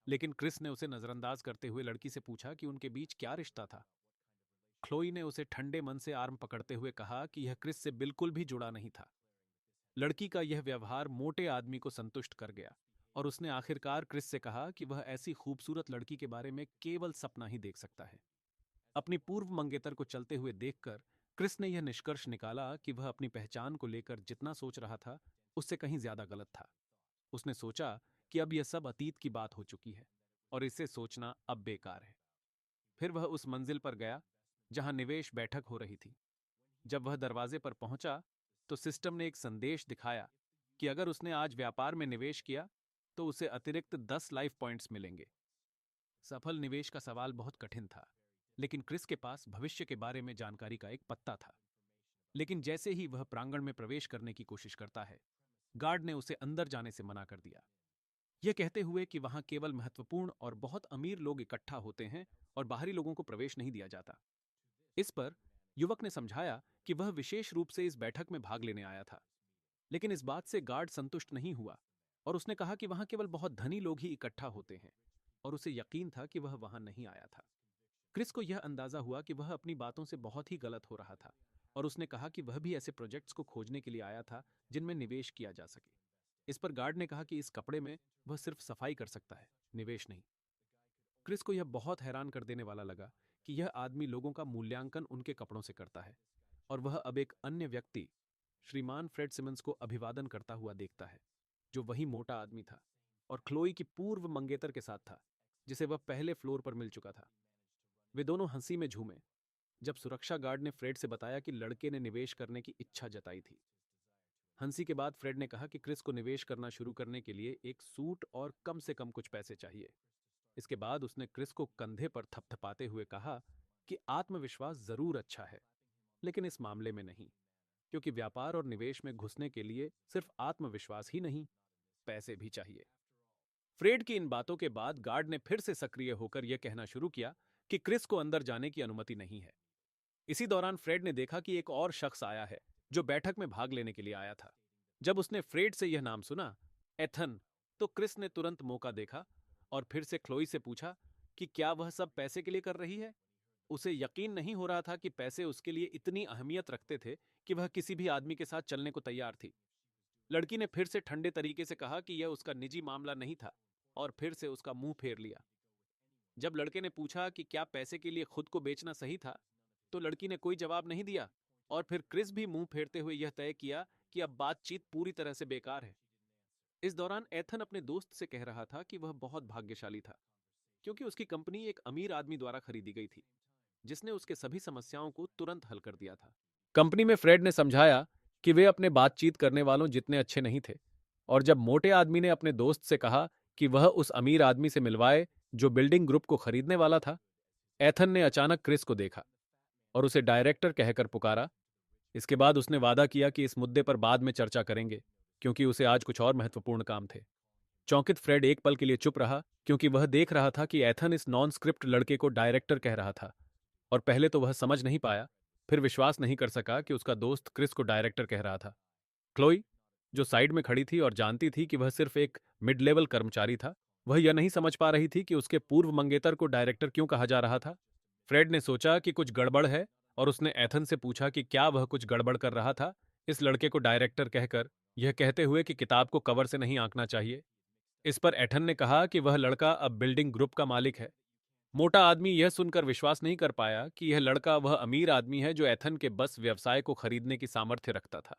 Speaker 2: लेकिन क्रिस ने उसे नजरअंदाज करते हुए लड़की से पूछा कि उनके बीच क्या रिश्ता था। क्लोई ने उसे ठंडे मन से आर्म पकड़ते हुए कहा कि यह क्रिस से बिल्कुल भी जुड़ा नहीं था। लड़की का यह व्यवहार मोटे आदमी को संतुष्ट कर गया, और उसने आखिरकार क्रिस से कहा कि वह ऐसी खूबसूरत लड़की के बारे में केवल सपना ही देख सकता है। अपनी पूर्व मंगेतर को चलते हुए देखकर क्रिस ने यह निष्कर्ष निकाला कि वह अपनी पहचान को लेकर जितना सोच रहा था उससे कहीं ज्यादा गलत था। उसने सोचा कि अब यह सब अतीत की बात हो चुकी है, और इसे सोचना अब बेकार है। फिर वह उस मंजिल पर गया जहां निवेश बैठक हो रही थी। जब वह दरवाजे पर पहुंचा तो सिस्टम ने एक संदेश दिखाया कि अगर उसने आज व्यापार में निवेश किया तो उसे अतिरिक्त 10 लाइफ पॉइंट्स मिलेंगे। सफल निवेश का सवाल बहुत कठिन था, लेकिन क्रिस के पास भविष्य के बारे में जानकारी का एक पत्ता था। लेकिन जैसे ही वह प्रांगण में प्रवेश करने की कोशिश करता है, गार्ड ने उसे अंदर जाने से मना कर दिया, यह कहते हुए कि वहां केवल महत्वपूर्ण और बहुत अमीर लोग इकट्ठा होते हैं और बाहरी लोगों को प्रवेश नहीं दिया जाता। इस पर युवक ने समझाया कि वह विशेष रूप से इस बैठक में भाग लेने आया था, लेकिन इस बात से गार्ड संतुष्ट नहीं हुआ, और उसने कहा कि वहां केवल बहुत धनी लोग ही इकट्ठा होते हैं, और उसे यकीन था कि वह वहां नहीं आया था। क्रिस को यह अंदाजा हुआ कि वह अपनी बातों से बहुत ही गलत हो रहा था, और उसने कहा कि वह भी ऐसे प्रोजेक्ट्स को खोजने के लिए आया था जिनमें निवेश किया जा सके। इस पर गार्ड ने कहा कि इस कपड़े में वह सिर्फ सफाई कर सकता है, निवेश नहीं। क्रिस को यह बहुत हैरान कर देने वाला लगा कि यह आदमी लोगों का मूल्यांकन उनके कपड़ों से करता है, और वह अब एक अन्य व्यक्ति, श्रीमान फ्रेड सिमंस को अभिवादन करता हुआ देखता है, जो वही मोटा आदमी था और क्लोई की पूर्व मंगेतर के साथ था, जिसे वह पहले फ्लोर पर मिल चुका था। वे दोनों हंसी में झूमे जब सुरक्षा गार्ड ने फ्रेड से बताया कि लड़के ने निवेश करने की इच्छा जताई थी। हंसी के बाद फ्रेड ने कहा कि क्रिस को निवेश करना शुरू करने के लिए एक सूट और कम से कम कुछ पैसे चाहिए। इसके बाद उसने क्रिस को कंधे पर थपथपाते हुए कहा कि आत्मविश्वास जरूर अच्छा है, लेकिन इस मामले में नहीं, क्योंकि व्यापार और निवेश में घुसने के लिए सिर्फ आत्मविश्वास ही नहीं, पैसे भी चाहिए। फ्रेड की इन बातों के बाद गार्ड ने फिर से सक्रिय होकर यह कहना शुरू किया कि क्रिस को अंदर जाने की अनुमति नहीं है। इसी दौरान फ्रेड ने देखा कि एक और शख्स आया है जो बैठक में भाग लेने के लिए आया था। जब उसने फ्रेड से यह नाम सुना, एथन, तो क्रिस ने तुरंत मौका देखा और फिर से क्लोई से पूछा कि क्या वह सब पैसे के लिए कर रही है। उसे यकीन नहीं हो रहा था कि पैसे उसके लिए इतनी अहमियत रखते थे कि वह किसी भी आदमी के साथ चलने को तैयार थी। लड़की ने फिर से ठंडे तरीके से कहा कि यह उसका निजी मामला नहीं था, और फिर से उसका मुंह फेर लिया। जब लड़के ने पूछा कि क्या पैसे के लिए खुद को बेचना सही था, तो लड़की ने कोई जवाब नहीं दिया, और फिर क्रिस भी मुंह फेरते हुए यह तय किया कि अब बातचीत पूरी तरह से बेकार है। इस दौरान एथन अपने दोस्त से कह रहा था कि वह बहुत भाग्यशाली था, क्योंकि उसकी कंपनी एक अमीर आदमी द्वारा खरीदी गई थी, जिसने उसके सभी समस्याओं को तुरंत हल कर दिया था। कंपनी में फ्रेड ने समझाया कि वे अपने बातचीत करने वालों जितने अच्छे नहीं थे, और जब मोटे आदमी ने अपने दोस्त से कहा कि वह उस अमीर आदमी से मिलवाए जो बिल्डिंग ग्रुप को खरीदने वाला था, एथन ने अचानक क्रिस को देखा और उसे डायरेक्टर कहकर पुकारा। इसके बाद उसने वादा किया कि इस मुद्दे पर बाद में चर्चा करेंगे, क्योंकि उसे आज कुछ और महत्वपूर्ण काम थे। चौंकित फ्रेड एक पल के लिए चुप रहा, क्योंकि वह देख रहा था कि एथन इस नॉन स्क्रिप्ट लड़के को डायरेक्टर कह रहा था, और पहले तो वह समझ नहीं पाया फिर विश्वास नहीं कर सका कि उसका दोस्त क्रिस को डायरेक्टर कह रहा था। क्लोई, जो साइड में खड़ी थी और जानती थी कि वह सिर्फ एक मिड लेवल कर्मचारी था, वह यह नहीं समझ पा रही थी कि उसके पूर्व मंगेतर को डायरेक्टर क्यों कहा जा रहा था। फ्रेड ने सोचा कि कुछ गड़बड़ है और उसने एथन से पूछा कि क्या वह कुछ गड़बड़ कर रहा था, इस लड़के को डायरेक्टर कहकर, यह कहते हुए कि किताब को कवर से नहीं आंकना चाहिए। इस पर एथन ने कहा कि वह लड़का अब बिल्डिंग ग्रुप का मालिक है। मोटा आदमी यह सुनकर विश्वास नहीं कर पाया कि यह लड़का वह अमीर आदमी है जो एथन के बस व्यवसाय को खरीदने की सामर्थ्य रखता था।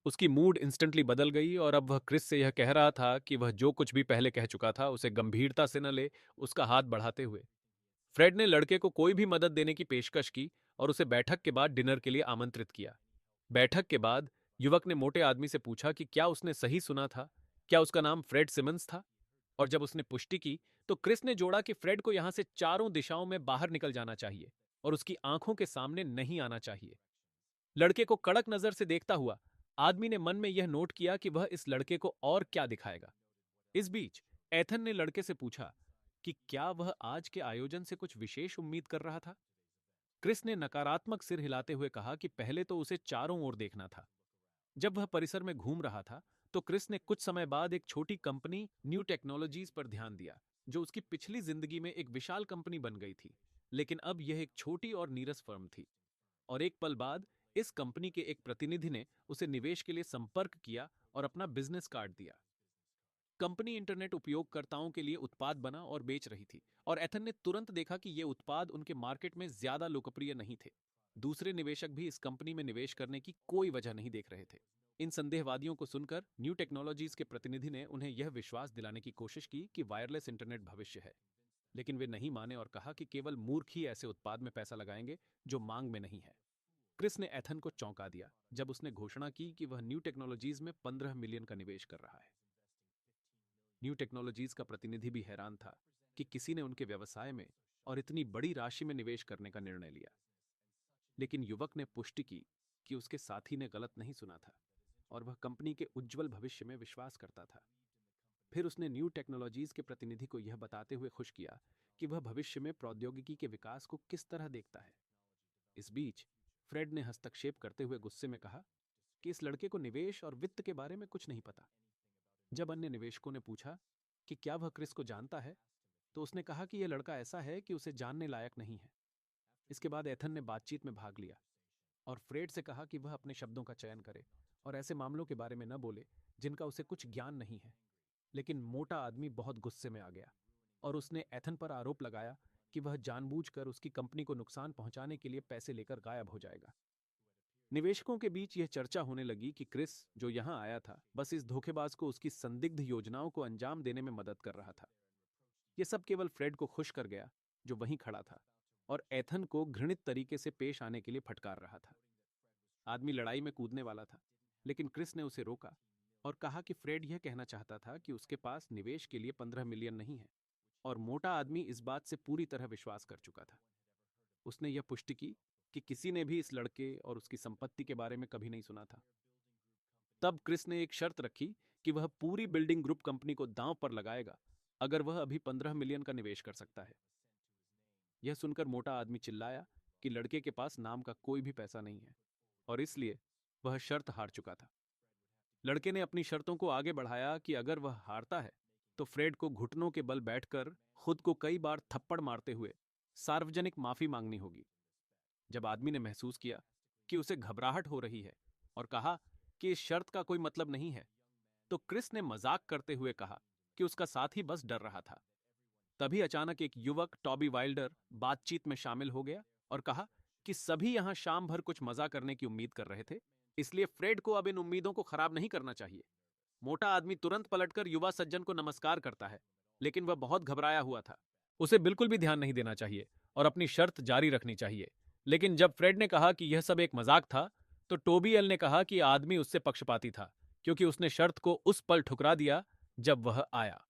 Speaker 2: उसकी मूड इंस्टेंटली बदल गई और अब वह क्रिस से यह कह रहा था कि वह जो कुछ भी पहले कह चुका था उसे गंभीरता से न ले, उसका हाथ बढ़ाते हुए। फ्रेड ने लड़के को कोई भी मदद देने की पेशकश की और उसे बैठक के बाद डिनर के लिए आमंत्रित किया। बैठक के बाद युवक ने मोटे आदमी से पूछा कि क्या उसने सही सुना था, क्या उसका नाम फ्रेड सिमंस था। और जब उसने पुष्टि की तो क्रिस ने जोड़ा कि फ्रेड को यहां से चारों दिशाओं में बाहर निकल जाना चाहिए और उसकी आंखों के सामने नहीं आना चाहिए। लड़के को कड़क नजर से देखता हुआ आदमी ने मन में यह नोट किया कि वह इस लड़के को और क्या दिखाएगा। इस बीच एथन ने लड़के से पूछा कि क्या वह आज के आयोजन से कुछ विशेष उम्मीद कर रहा था। क्रिस ने नकारात्मक सिर हिलाते हुए कहा कि पहले तो उसे चारों ओर देखना था। जब वह परिसर में घूम रहा था तो क्रिस ने कुछ समय बाद एक छोटी कंपनी न्यू टेक्नोलॉजीज पर ध्यान दिया, जो उसकी पिछली जिंदगी में एक विशाल कंपनी बन गई थी, लेकिन अब यह एक छोटी और नीरस फर्म थी। और एक पल बाद इस कंपनी के एक प्रतिनिधि ने उसे निवेश के लिए संपर्क किया और अपना बिजनेस कार्ड दिया। कंपनी इंटरनेट उपयोगकर्ताओं के लिए उत्पाद बना और बेच रही थी, और एथन ने तुरंत देखा कि ये उत्पाद उनके मार्केट में ज्यादा लोकप्रिय नहीं थे। दूसरे निवेशक भी इस कंपनी में निवेश करने की कोई वजह नहीं देख रहे थे। इन संदेहवादियों को सुनकर न्यू टेक्नोलॉजीज के प्रतिनिधि ने उन्हें यह विश्वास दिलाने की कोशिश की कि वायरलेस इंटरनेट भविष्य है, लेकिन वे नहीं माने और कहा कि केवल मूर्ख ही ऐसे उत्पाद में पैसा लगाएंगे जो मांग में नहीं है। क्रिस ने एथन को चौंका दिया जब उसने घोषणा की कि वह न्यू टेक्नोलॉजीज में 15 मिलियन का निवेश कर रहा है। न्यू टेक्नोलॉजीज का प्रतिनिधि भी हैरान था कि किसी ने उनके व्यवसाय में और इतनी बड़ी राशि में निवेश करने का निर्णय लिया। लेकिन युवक ने पुष्टि की कि उसके साथी ने गलत नहीं सुना था और वह कंपनी के उज्जवल भविष्य में विश्वास करता था। फिर उसने न्यू टेक्नोलॉजीज के प्रतिनिधि को यह बताते हुए खुश किया कि वह भविष्य में प्रौद्योगिकी के विकास को किस तरह देखता है। इस बीच फ्रेड ने हस्तक्षेप करते हुए गुस्से में कहा कि इस लड़के को निवेश और वित्त के बारे में कुछ नहीं पता। जब अन्य निवेशकों ने पूछा कि क्या वह क्रिस को जानता है, तो उसने कहा कि यह लड़का ऐसा है कि उसे जानने लायक नहीं है। इसके बाद एथन ने बातचीत में भाग लिया और फ्रेड से कहा कि वह अपने शब्दों का चयन करे और ऐसे मामलों के बारे में न बोले जिनका उसे कुछ ज्ञान नहीं है। लेकिन मोटा आदमी बहुत गुस्से में आ गया और उसने एथन पर आरोप लगाया कि वह जानबूझकर उसकी कंपनी को नुकसान पहुंचाने के लिए पैसे लेकर गायब हो जाएगा। निवेशकों के बीच यह चर्चा होने लगी कि क्रिस, जो यहां आया था, बस इस धोखेबाज को उसकी संदिग्ध योजनाओं को अंजाम देने में मदद कर रहा था। यह सब केवल फ्रेड को खुश कर गया, जो वहीं खड़ा था और एथन को घृणित तरीके से पेश आने के लिए फटकार रहा था। आदमी लड़ाई में कूदने वाला था, लेकिन क्रिस ने उसे रोका और कहा कि फ्रेड यह कहना चाहता था कि उसके पास निवेश के लिए 15 मिलियन नहीं है, और मोटा आदमी इस बात से पूरी तरह विश्वास कर चुका था। उसने यह पुष्टि की कि किसी ने भी इस लड़के और उसकी संपत्ति के बारे में कभी नहीं सुना था। तब क्रिस ने एक शर्त रखी कि वह पूरी बिल्डिंग ग्रुप कंपनी को दांव पर लगाएगा अगर वह अभी 15 मिलियन का निवेश कर सकता है। यह सुनकर मोटा आदमी चिल्लाया कि लड़के के पास नाम का कोई भी पैसा नहीं है और इसलिए वह शर्त हार चुका था। लड़के ने अपनी शर्तों को आगे बढ़ाया कि अगर वह हारता है तो फ्रेड को घुटनों के बल बैठकर खुद को कई बार थप्पड़ मारते हुए सार्वजनिक माफी मांगनी होगी। जब आदमी ने महसूस किया कि उसे घबराहट हो रही है और कहा कि इस शर्त का कोई मतलब नहीं है, तो क्रिस ने मजाक करते हुए कहा कि उसका साथी बस डर रहा था। तभी अचानक एक युवक, टॉबी वाइल्डर, बातचीत में शामिल हो गया और कहा कि सभी यहां शाम भर कुछ मजा करने की उम्मीद कर रहे थे, इसलिए फ्रेड को अब इन उम्मीदों को खराब नहीं करना चाहिए। मोटा आदमी तुरंत पलटकर युवा सज्जन को नमस्कार करता है, लेकिन वह बहुत घबराया हुआ था। उसे बिल्कुल भी ध्यान नहीं देना चाहिए और अपनी शर्त जारी रखनी चाहिए। लेकिन जब फ्रेड ने कहा कि यह सब एक मजाक था, तो टोबीएल ने कहा कि आदमी उससे पक्षपाती था, क्योंकि उसने शर्त को उस पल ठुकरा दिया जब वह आया।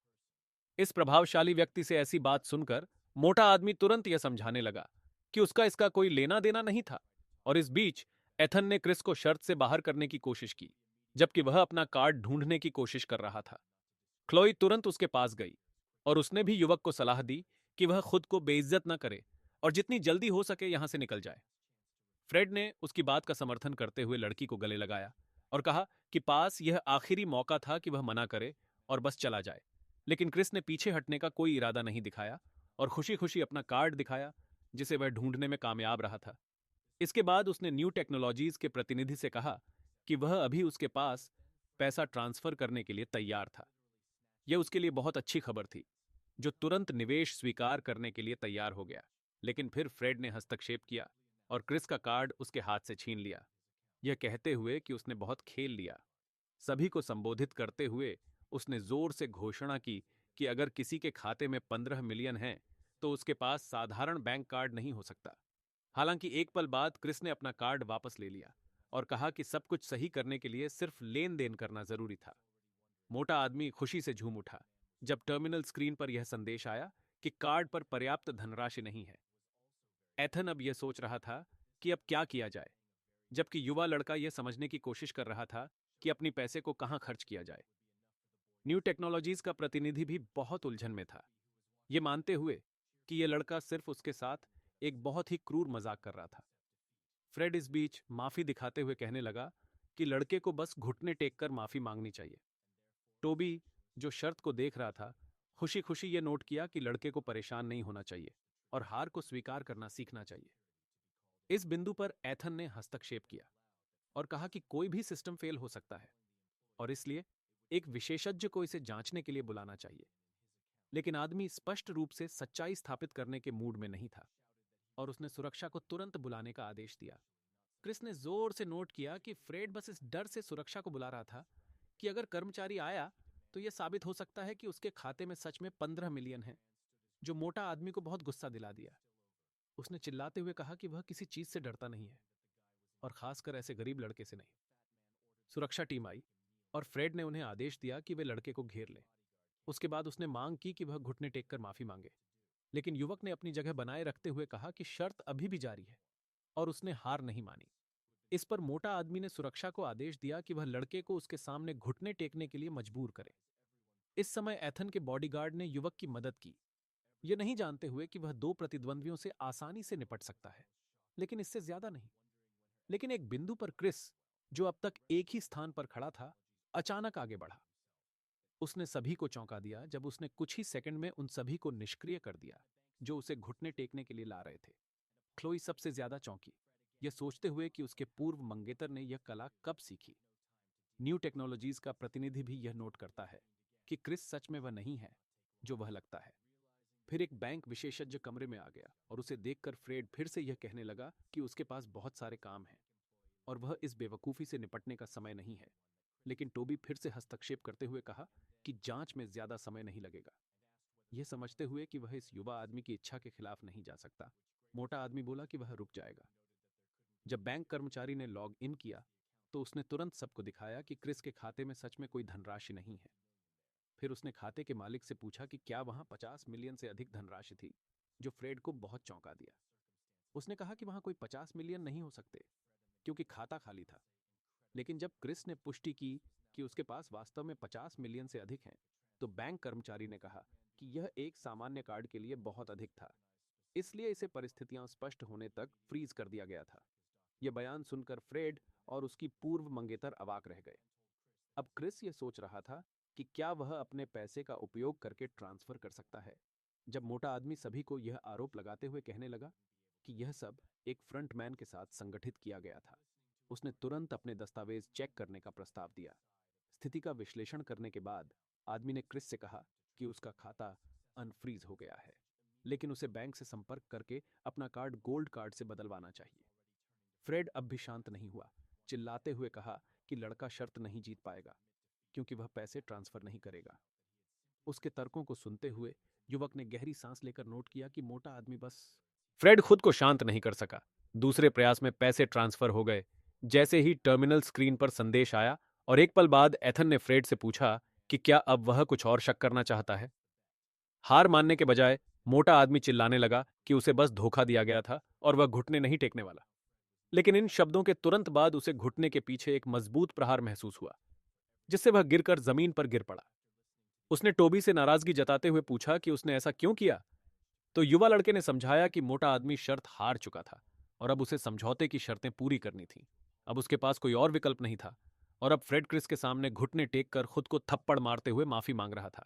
Speaker 2: इस प्रभावशाली व्यक्ति से ऐसी बात सुनकर मोटा आदमी तुरंत यह समझाने लगा कि उसका इसका कोई लेना देना नहीं था। और इस बीच एथन ने क्रिस को शर्त से बाहर करने की कोशिश की, जबकि वह अपना कार्ड ढूंढने की कोशिश कर रहा था। क्लोई तुरंत उसके पास गई और उसने भी युवक को सलाह दी कि वह खुद को बेइज्जत न करे और जितनी जल्दी हो सके यहां से निकल जाए। फ्रेड ने उसकी बात का समर्थन करते हुए लड़की को गले लगाया और कहा कि पास यह आखिरी मौका था कि वह मना करे और बस चला जाए। लेकिन क्रिस ने पीछे हटने का कोई इरादा नहीं दिखाया और खुशी खुशी अपना कार्ड दिखाया जिसे वह ढूंढने में कामयाब रहा था। इसके बाद उसने न्यू टेक्नोलॉजीज के प्रतिनिधि से कहा कि वह अभी उसके पास पैसा ट्रांसफर करने के लिए तैयार था। यह उसके लिए बहुत अच्छी खबर थी, जो तुरंत निवेश स्वीकार करने के लिए तैयार हो गया। लेकिन फिर फ्रेड ने हस्तक्षेप किया और क्रिस का कार्ड उसके हाथ से छीन लिया, यह कहते हुए कि उसने बहुत खेल लिया। सभी को संबोधित करते हुए उसने जोर से घोषणा की कि अगर किसी के खाते में 15 मिलियन हैं तो उसके पास साधारण बैंक कार्ड नहीं हो सकता। हालांकि एक पल बाद क्रिस ने अपना कार्ड वापस ले लिया और कहा कि सब कुछ सही करने के लिए सिर्फ लेन देन करना जरूरी था। मोटा आदमी खुशी से झूम उठा जब टर्मिनल स्क्रीन पर यह संदेश आया कि कार्ड पर पर्याप्त धनराशि नहीं है। एथन अब यह सोच रहा था कि अब क्या किया जाए, जबकि युवा लड़का यह समझने की कोशिश कर रहा था कि अपनी पैसे को कहां खर्च किया जाए। न्यू टेक्नोलॉजीज का प्रतिनिधि भी बहुत उलझन में था, ये मानते हुए कि यह लड़का सिर्फ उसके साथ एक बहुत ही क्रूर मजाक कर रहा था। फ्रेड इस बीच माफी दिखाते हुए कहने लगा कि लड़के को बस घुटने टेक कर माफी मांगनी चाहिए। टोबी, जो शर्त को देख रहा था, खुशी खुशी यह नोट किया कि लड़के को परेशान नहीं होना चाहिए और हार को स्वीकार करना सीखना चाहिए। इस बिंदु पर एथन ने हस्तक्षेप किया और कहा कि कोई भी सिस्टम फेल हो सकता है और इसलिए एक विशेषज्ञ को इसे जांचने के लिए बुलाना चाहिए। लेकिन आदमी स्पष्ट रूप से सच्चाई स्थापित करने के मूड में नहीं था और उसने सुरक्षा को तुरंत बुलाने का आदेश दिया। क्रिस ने जोर से नोट किया कि फ्रेड बस इस डर से सुरक्षा को बुला रहा था कि अगर कर्मचारी आया तो यह साबित हो सकता है कि उसके खाते में सच में 15 मिलियन है, जो मोटा आदमी को बहुत गुस्सा दिला दिया। उसने चिल्लाते हुए कहा कि वह किसी चीज से डरता नहीं है और खासकर ऐसे गरीब लड़के से नहीं। सुरक्षा टीम आई और फ्रेड ने उन्हें आदेश दिया कि वे लड़के को घेर लें। उसके बाद उसने मांग की कि वह घुटने टेक कर माफी मांगे, लेकिन युवक ने अपनी जगह बनाए रखते हुए कहा कि शर्त अभी भी जारी है और उसने हार नहीं मानी। इस पर मोटा आदमी ने सुरक्षा को आदेश दिया कि वह लड़के को उसके सामने घुटने टेकने के लिए मजबूर करे। इस समय एथन के बॉडीगार्ड ने युवक की मदद की, यह नहीं जानते हुए कि वह दो प्रतिद्वंद्वियों से आसानी से निपट सकता है, लेकिन इससे ज्यादा नहीं। लेकिन एक बिंदु पर क्रिस, जो अब तक एक ही स्थान पर खड़ा था, अचानक आगे बढ़ा। उसने सभी को चौंका दिया जब उसने कुछ ही सेकंड में उन सभी को निष्क्रिय कर दिया जो उसे घुटने टेकने के लिए ला रहे थे। क्लोई सबसे ज्यादा चौंकी, यह सोचते हुए कि उसके पूर्व मंगेतर ने यह कला कब सीखी। न्यू टेक्नोलॉजीज का प्रतिनिधि भी यह नोट करता है कि क्रिस सच में वह नहीं है जो वह लगता है। फिर एक बैंक विशेषज्ञ कमरे में आ गया और उसे देखकर फ्रेड फिर से यह कहने लगा कि उसके पास बहुत सारे काम हैं और वह इस बेवकूफी से निपटने का समय नहीं है। लेकिन टोबी फिर से हस्तक्षेप करते हुए कहा कि जांच में ज्यादा समय नहीं लगेगा। यह समझते हुए कि वह इस युवा आदमी की इच्छा के खिलाफ नहीं जा सकता, मोटा आदमी बोला कि वह रुक जाएगा। जब बैंक कर्मचारी ने लॉग इन किया तो उसने तुरंत सबको दिखाया कि क्रिस के खाते में सच में कोई धनराशि नहीं है। फिर उसने खाते के मालिक से पूछा कि क्या वहां 50 मिलियन से अधिक धनराशि थी, जो फ्रेड को बहुत चौंका दिया। उसने कहा कि वहां कोई 50 मिलियन नहीं हो सकते क्योंकि खाता खाली था। लेकिन जब क्रिस ने पुष्टि की कि उसके पास वास्तव में 50 मिलियन से अधिक हैं, तो बैंक कर्मचारी ने कहा कि यह एक सामान्य कार्ड के लिए बहुत अधिक था, इसलिए इसे परिस्थितियां स्पष्ट होने तक फ्रीज कर दिया गया था। यह बयान सुनकर फ्रेड और उसकी पूर्व मंगेतर अवाक रह गए। अब क्रिस यह सोच रहा था कि क्या वह अपने पैसे का उपयोग करके ट्रांसफर कर सकता है, जब मोटा आदमी सभी को यह आरोप लगाते हुए कहने लगा कि यह सब एक फ्रंटमैन के साथ संगठित किया गया था। उसने तुरंत अपने दस्तावेज चेक करने का प्रस्ताव दिया। स्थिति का विश्लेषण करने के बाद आदमी ने क्रिस से कहा कि उसका खाता अनफ्रीज हो गया है, लेकिन उसे बैंक से संपर्क करके अपना कार्ड गोल्ड कार्ड से बदलवाना चाहिए। फ्रेड अब भी शांत नहीं हुआ, चिल्लाते हुए कहा कि लड़का शर्त नहीं जीत पाएगा क्योंकि वह पैसे ट्रांसफर नहीं करेगा। उसके तर्कों को सुनते हुए युवक ने गहरी सांस लेकर नोट किया कि मोटा आदमी बस। फ्रेड खुद को शांत नहीं कर सका। दूसरे प्रयास में पैसे ट्रांसफर हो गए जैसे ही टर्मिनल स्क्रीन पर संदेश आया और एक पल बाद एथन ने फ्रेड से पूछा कि क्या अब वह कुछ और शक करना चाहता है। हार मानने के बजाय मोटा आदमी चिल्लाने लगा कि उसे बस धोखा दिया गया था और वह घुटने नहीं टेकने वाला। लेकिन इन शब्दों के तुरंत बाद उसे घुटने के पीछे एक मजबूत प्रहार महसूस हुआ, जिससे वह गिरकर जमीन पर गिर पड़ा। उसने टोबी से नाराजगी जताते हुए पूछा कि उसने ऐसा क्यों किया, तो युवा लड़के ने समझाया कि मोटा आदमी शर्त हार चुका था और अब उसे समझौते की शर्तें पूरी करनी थीं। अब उसके पास कोई और विकल्प नहीं था और अब फ्रेड क्रिस के सामने घुटने टेक कर खुद को थप्पड़ मारते हुए माफी मांग रहा था।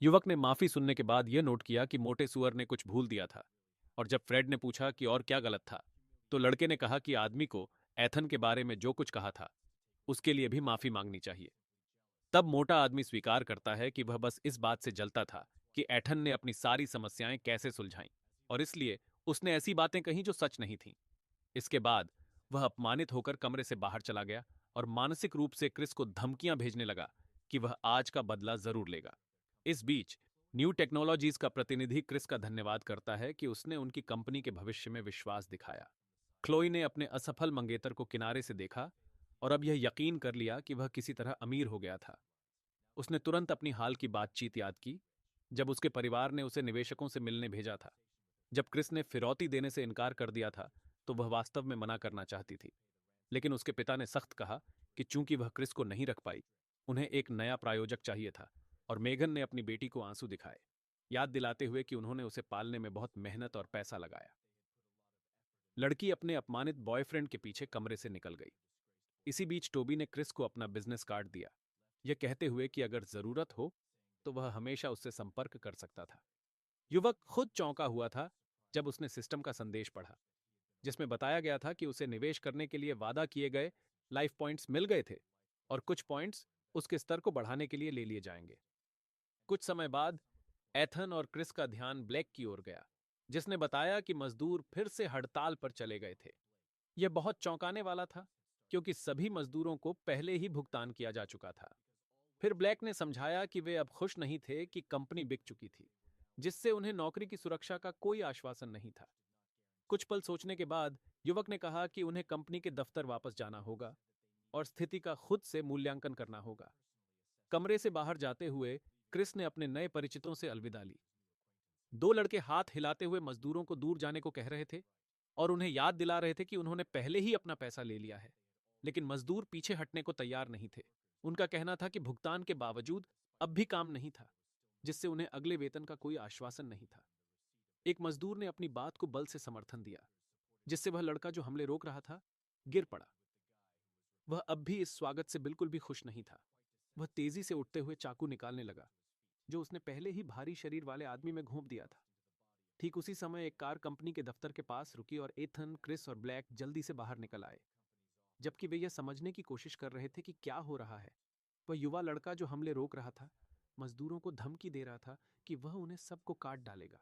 Speaker 2: युवक ने माफी सुनने के बाद यह नोट किया कि मोटे सुअर ने कुछ भूल दिया था, और जब फ्रेड ने पूछा कि और क्या गलत था, तो लड़के ने कहा कि आदमी को एथन के बारे में जो कुछ कहा था उसके लिए भी माफी मांगनी चाहिए। तब मोटा आदमी स्वीकार करता है कि वह बस इस बात से जलता था कि एथन ने अपनी सारी समस्याएं कैसे सुलझाईं, और इसलिए उसने ऐसी बातें कहीं जो सच नहीं थीं। इसके बाद वह अपमानित होकर कमरे से बाहर चला गया और मानसिक रूप से क्रिस को धमकियां भेजने लगा कि वह आज का बदला जरूर लेगा। इस बीच न्यू टेक्नोलॉजीज का प्रतिनिधि क्रिस का धन्यवाद करता है कि उसने उनकी कंपनी के भविष्य में विश्वास दिखाया। क्लोई ने अपने असफल मंगेतर को किनारे से देखा और अब यह यकीन कर लिया कि वह किसी तरह अमीर हो गया था। उसने तुरंत अपनी हाल की बातचीत याद की, जब उसके परिवार ने उसे निवेशकों से मिलने भेजा था। जब क्रिस ने फिरौती देने से इनकार कर दिया था, तो वह वास्तव में मना करना चाहती थी, लेकिन उसके पिता ने सख्त कहा कि चूंकि वह क्रिस को नहीं रख पाई, उन्हें एक नया प्रायोजक चाहिए था, और मेगन ने अपनी बेटी को आंसू दिखाए, याद दिलाते हुए कि उन्होंने उसे पालने में बहुत मेहनत और पैसा लगाया। लड़की अपने अपमानित बॉयफ्रेंड के पीछे कमरे से निकल गई। इसी बीच टोबी ने क्रिस को अपना बिजनेस कार्ड दिया, यह कहते हुए कि अगर जरूरत हो तो वह हमेशा उससे संपर्क कर सकता था। युवक खुद चौंका हुआ था जब उसने सिस्टम का संदेश पढ़ा, जिसमें बताया गया था कि उसे निवेश करने के लिए वादा किए गए लाइफ पॉइंट्स मिल गए थे और कुछ पॉइंट्स उसके स्तर को बढ़ाने के लिए ले लिए जाएंगे। कुछ समय बाद एथन और क्रिस का ध्यान ब्लैक की ओर गया, जिसने बताया कि मजदूर फिर से हड़ताल पर चले गए थे। यह बहुत चौंकाने वाला था, क्योंकि सभी मजदूरों को पहले ही भुगतान किया जा चुका था। फिर ब्लैक ने समझाया कि वे अब खुश नहीं थे कि कंपनी बिक चुकी थी, जिससे उन्हें नौकरी की सुरक्षा का कोई आश्वासन नहीं था। कुछ पल सोचने के बाद युवक ने कहा कि उन्हें कंपनी के दफ्तर वापस जाना होगा और स्थिति का खुद से मूल्यांकन करना होगा। कमरे से बाहर जाते हुए क्रिस ने अपने नए परिचितों से अलविदा ली। दो लड़के हाथ हिलाते हुए मजदूरों को दूर जाने को कह रहे थे और उन्हें याद दिला रहे थे कि उन्होंने पहले ही अपना पैसा ले लिया है, लेकिन मजदूर पीछे हटने को तैयार नहीं थे। उनका कहना था कि भुगतान के बावजूद अब भी काम नहीं था, जिससे उन्हें अगले वेतन का कोई आश्वासन नहीं था। एक मजदूर ने अपनी बात को बल से समर्थन दिया, जिससे वह लड़का जो हमले रोक रहा था गिर पड़ा। वह अब भी इस स्वागत से बिल्कुल भी खुश नहीं था। वह तेजी से उठते हुए चाकू निकालने लगा, जो उसने पहले ही भारी शरीर वाले आदमी में घोंप दिया था। ठीक उसी समय एक कार कंपनी के दफ्तर के पास रुकी और एथन, क्रिस और ब्लैक जल्दी से बाहर निकल आए। जबकि वे यह समझने की कोशिश कर रहे थे कि क्या हो रहा है, वह युवा लड़का जो हमले रोक रहा था मजदूरों को धमकी दे रहा था कि वह उन्हें सबको काट डालेगा।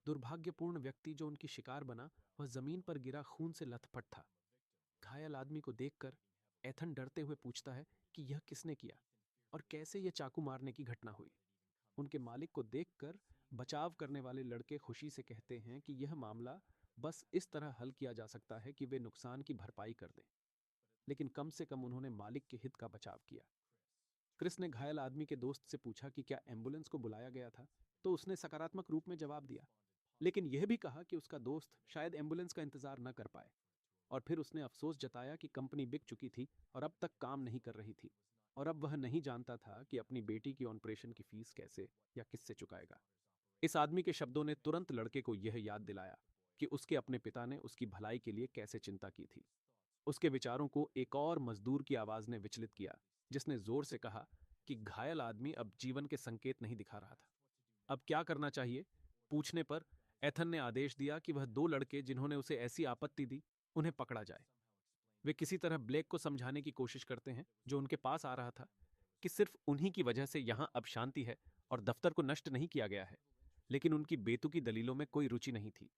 Speaker 2: दुर्भाग्यपूर्ण व्यक्ति जो उनकी शिकार बना, वह जमीन पर गिरा खून से लथपथ था। घायल आदमी को देखकर एथन डरते हुए पूछता है कि यह किसने किया और कैसे यह चाकू मारने की घटना हुई। उनके मालिक को देखकर बचाव करने वाले लड़के खुशी से कहते हैं कि यह मामला बस इस तरह हल किया जा सकता है कि वे नुकसान की भरपाई कर दें, लेकिन कम से कम उन्होंने मालिक के हित का बचाव किया। क्रिस ने घायल आदमी के दोस्त से पूछा कि क्या एम्बुलेंस को बुलाया गया था, तो उसने सकारात्मक रूप में जवाब दिया, लेकिन यह भी कहा कि उसका दोस्त शायद एम्बुलेंस का इंतजार न कर पाए। और फिर उसने अफसोस जताया कि कंपनी बिक चुकी थी और अब तक काम नहीं कर रही थी, और अब वह नहीं जानता था कि अपनी बेटी की ऑपरेशन की फीस कैसे या किससे चुकाएगा। इस आदमी के शब्दों ने तुरंत लड़के को यह याद दिलाया कि उसके अपने पिता ने उसकी भलाई के लिए कैसे चिंता की थी। उसके विचारों को एक और मजदूर की आवाज ने विचलित किया, जिसने जोर से कहा कि घायल आदमी अब जीवन के संकेत नहीं दिखा रहा था। अब क्या करना चाहिए? पूछने पर एथन ने आदेश दिया कि वह दो लड़के जिन्होंने उसे ऐसी आपत्ति दी, उन्हें पकड़ा जाए। वे किसी तरह ब्लेक को समझाने की कोशिश करते हैं, जो उनके पास आ रहा था, कि सिर्फ उन्हीं की वजह से यहां अब शांति है और दफ्तर को नष्ट नहीं किया गया है। लेकिन उनकी बेतुकी दलीलों में कोई रुचि नहीं थी,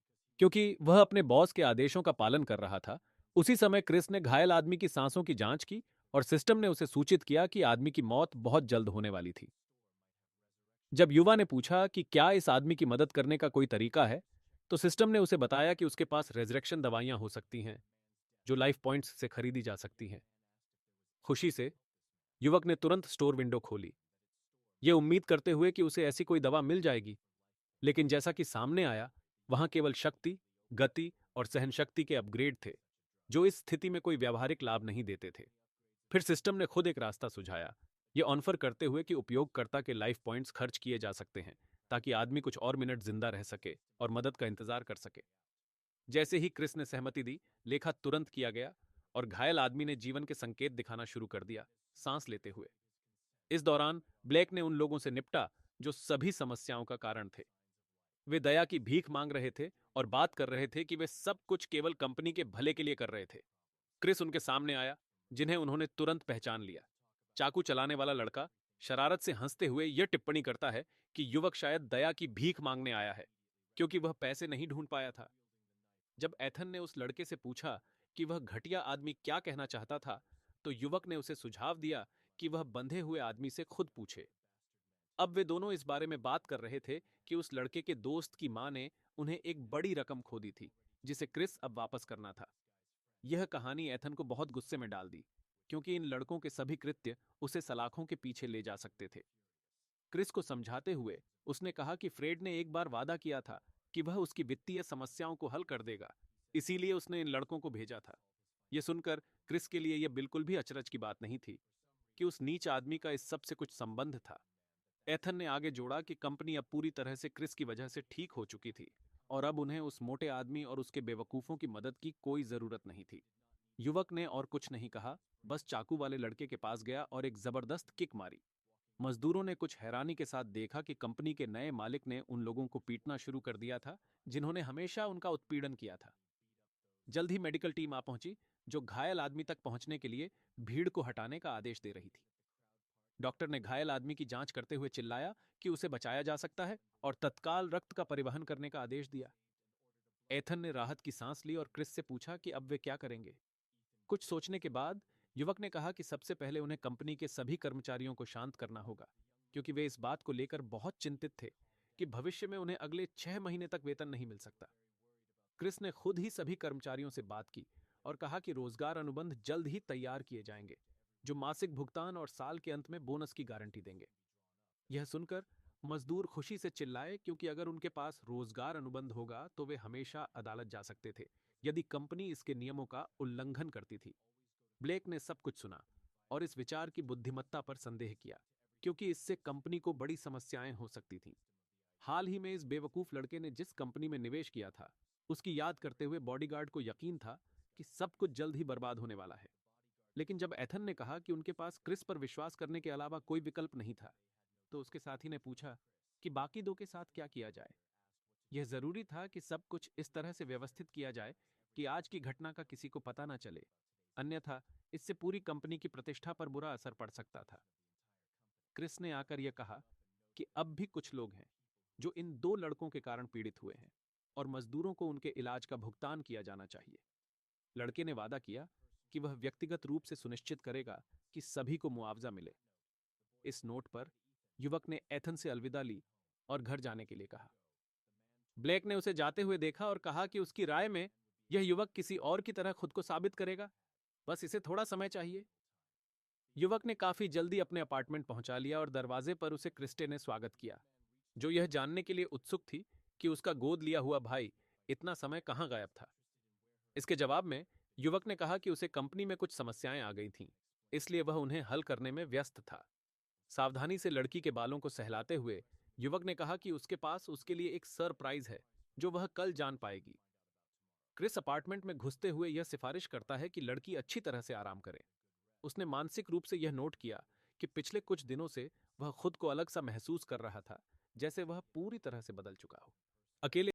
Speaker 2: क्योंकि वह अपने बॉस के आदेशों का पालन कर रहा था। उसी समय क्रिस ने घायल आदमी की सांसों की जांच की और सिस्टम ने उसे सूचित किया कि आदमी की मौत बहुत जल्द होने वाली थी। जब युवा ने पूछा कि क्या इस आदमी की मदद करने का कोई तरीका है, तो सिस्टम ने उसे बताया कि उसके पास रेजरेक्शन दवाइयां हो सकती हैं, जो लाइफ पॉइंट्स से खरीदी जा सकती हैं। खुशी से युवक ने तुरंत स्टोर विंडो खोली, ये उम्मीद करते हुए कि उसे ऐसी कोई दवा मिल जाएगी, लेकिन जैसा कि सामने आया, वहां केवल शक्ति, गति और सहनशक्ति के अपग्रेड थे, जो इस स्थिति में कोई व्यावहारिक लाभ नहीं देते थे। फिर सिस्टम ने खुद एक रास्ता सुझाया, ये ऑफर करते हुए कि उपयोगकर्ता के लाइफ पॉइंट्स खर्च किए जा सकते हैं, ताकि आदमी कुछ और मिनट जिंदा रह सके और मदद का इंतजार कर सके। जैसे ही क्रिस ने सहमति दी, लेखा तुरंत किया गया और घायल आदमी ने जीवन के संकेत दिखाना शुरू कर दिया, सांस लेते हुए। इस दौरान ब्लेक ने उन लोगों से निपटा जो सभी समस्याओं का कारण थे। वे दया की भीख मांग रहे थे और बात कर रहे थे कि वे सब कुछ केवल कंपनी के भले के लिए कर रहे थे। क्रिस उनके सामने आया, जिन्हें उन्होंने तुरंत पहचान लिया। चाकू चलाने वाला लड़का शरारत से हंसते हुए यह टिप्पणी करता है कि युवक शायद दया की भीख मांगने आया है, क्योंकि वह पैसे नहीं ढूंढ पाया था। जब एथन ने उस लड़के से पूछा कि वह घटिया आदमी क्या कहना चाहता था, तो युवक ने उसे सुझाव दिया कि वह बंधे हुए आदमी से खुद पूछे। अब वे दोनों इस बारे में बात कर रहे थे कि उस लड़के के दोस्त की मां ने उन्हें एक बड़ी रकम खो दी थी, जिसे क्रिस अब वापस करना था। यह कहानी एथन को बहुत गुस्से में डाल दी, क्योंकि इन लड़कों के सभी कृत्य उसे सलाखों के पीछे ले जा सकते थे। क्रिस को समझाते हुए उसने कहा कि फ्रेड ने एक बार वादा किया था कि वह उसकी वित्तीय समस्याओं को हल कर देगा, इसीलिए उसने इन लड़कों को भेजा था। यह सुनकर क्रिस के लिए यह बिल्कुल भी अचरज की बात नहीं थी कि उस नीच आदमी का इस सब से कुछ संबंध था। एथन ने आगे जोड़ा कि कंपनी अब पूरी तरह से क्रिस की वजह से ठीक हो चुकी थी और अब उन्हें उस मोटे आदमी और उसके बेवकूफों की मदद की कोई जरूरत नहीं थी। युवक ने और कुछ नहीं कहा, बस चाकू वाले लड़के के पास गया और एक जबरदस्त किक मारी। मजदूरों ने कुछ हैरानी के साथ देखा कि कंपनी के नए मालिक ने उन लोगों को पीटना शुरू कर दिया था जिन्होंने हमेशा उनका उत्पीड़न किया था। जल्द ही मेडिकल टीम आ पहुंची, जो घायल आदमी तक पहुंचने के लिए भीड़ को हटाने का आदेश दे रही थी। डॉक्टर ने घायल आदमी की जांच करते हुए चिल्लाया कि उसे बचाया जा सकता है और तत्काल रक्त का परिवहन करने का आदेश दिया। एथन ने राहत की सांस ली और क्रिस से पूछा कि अब वे क्या करेंगे। कुछ सोचने के बाद युवक ने कहा कि सबसे पहले उन्हें कंपनी के सभी कर्मचारियों को शांत करना होगा, क्योंकि वे इस बात को लेकर बहुत चिंतित थे कि भविष्य में उन्हें अगले 6 महीने तक वेतन नहीं मिल सकता। क्रिस ने खुद ही सभी कर्मचारियों से बात की और कहा कि रोजगार अनुबंध जल्द ही तैयार किए जाएंगे, जो मासिक भुगतान और साल के अंत में बोनस की गारंटी देंगे। यह सुनकर मजदूर खुशी से चिल्लाए, क्योंकि अगर उनके पास रोजगार अनुबंध होगा तो वे हमेशा अदालत जा सकते थे यदि कंपनी इसके नियमों का उल्लंघन करती थी। ब्लेक ने सब कुछ सुना और इस विचार की बुद्धिमत्ता पर संदेह किया, क्योंकि इससे कंपनी को बड़ी समस्याएं हो सकती थीं। हाल ही में इस बेवकूफ लड़के ने जिस कंपनी में निवेश किया था, उसकी याद करते हुए बॉडीगार्ड को यकीन था कि सब कुछ जल्द ही बर्बाद होने वाला है। लेकिन जब एथन ने कहा कि उनके पास क्रिस पर विश्वास करने के अलावा कोई विकल्प नहीं था, तो उसके साथी ने पूछा कि बाकी दो के साथ क्या किया जाए। यह जरूरी था कि सब कुछ इस तरह से व्यवस्थित किया जाए कि आज की घटना का किसी को पता न चले, अन्यथा इससे पूरी कंपनी की प्रतिष्ठा पर बुरा असर पड़ सकता था। क्रिस ने आकर यह कहा कि अब भी कुछ लोग हैं जो इन दो लड़कों के कारण पीड़ित हुए हैं और मजदूरों को उनके इलाज का भुगतान किया जाना चाहिए। लड़के ने वादा किया कि वह व्यक्तिगत रूप से सुनिश्चित करेगा कि सभी को मुआवजा मिले। इस नोट पर युवक ने एथन से अलविदा ली और घर जाने के लिए कहा। ब्लेक ने उसे जाते हुए देखा और कहा कि उसकी राय में यह युवक किसी और की तरह खुद को साबित करेगा, बस इसे थोड़ा समय चाहिए। युवक ने काफी जल्दी अपने अपार्टमेंट पहुंचा लिया और दरवाजे पर उसे क्रिस्टे ने स्वागत किया, जो यह जानने के लिए उत्सुक थी कि उसका गोद लिया हुआ भाई इतना समय कहां गायब था। इसके जवाब में युवक ने कहा कि उसे कंपनी में कुछ समस्याएं आ गई थीं, इसलिए वह उन्हें हल करने में व्यस्त था। सावधानी से लड़की के बालों को सहलाते हुए युवक ने कहा कि उसके पास उसके लिए एक सरप्राइज है जो वह कल जान पाएगी। क्रिस अपार्टमेंट में घुसते हुए यह सिफारिश करता है कि लड़की अच्छी तरह से आराम करे। उसने मानसिक रूप से यह नोट किया कि पिछले कुछ दिनों से वह खुद को अलग सा महसूस कर रहा था, जैसे वह पूरी तरह से बदल चुका हो। अकेले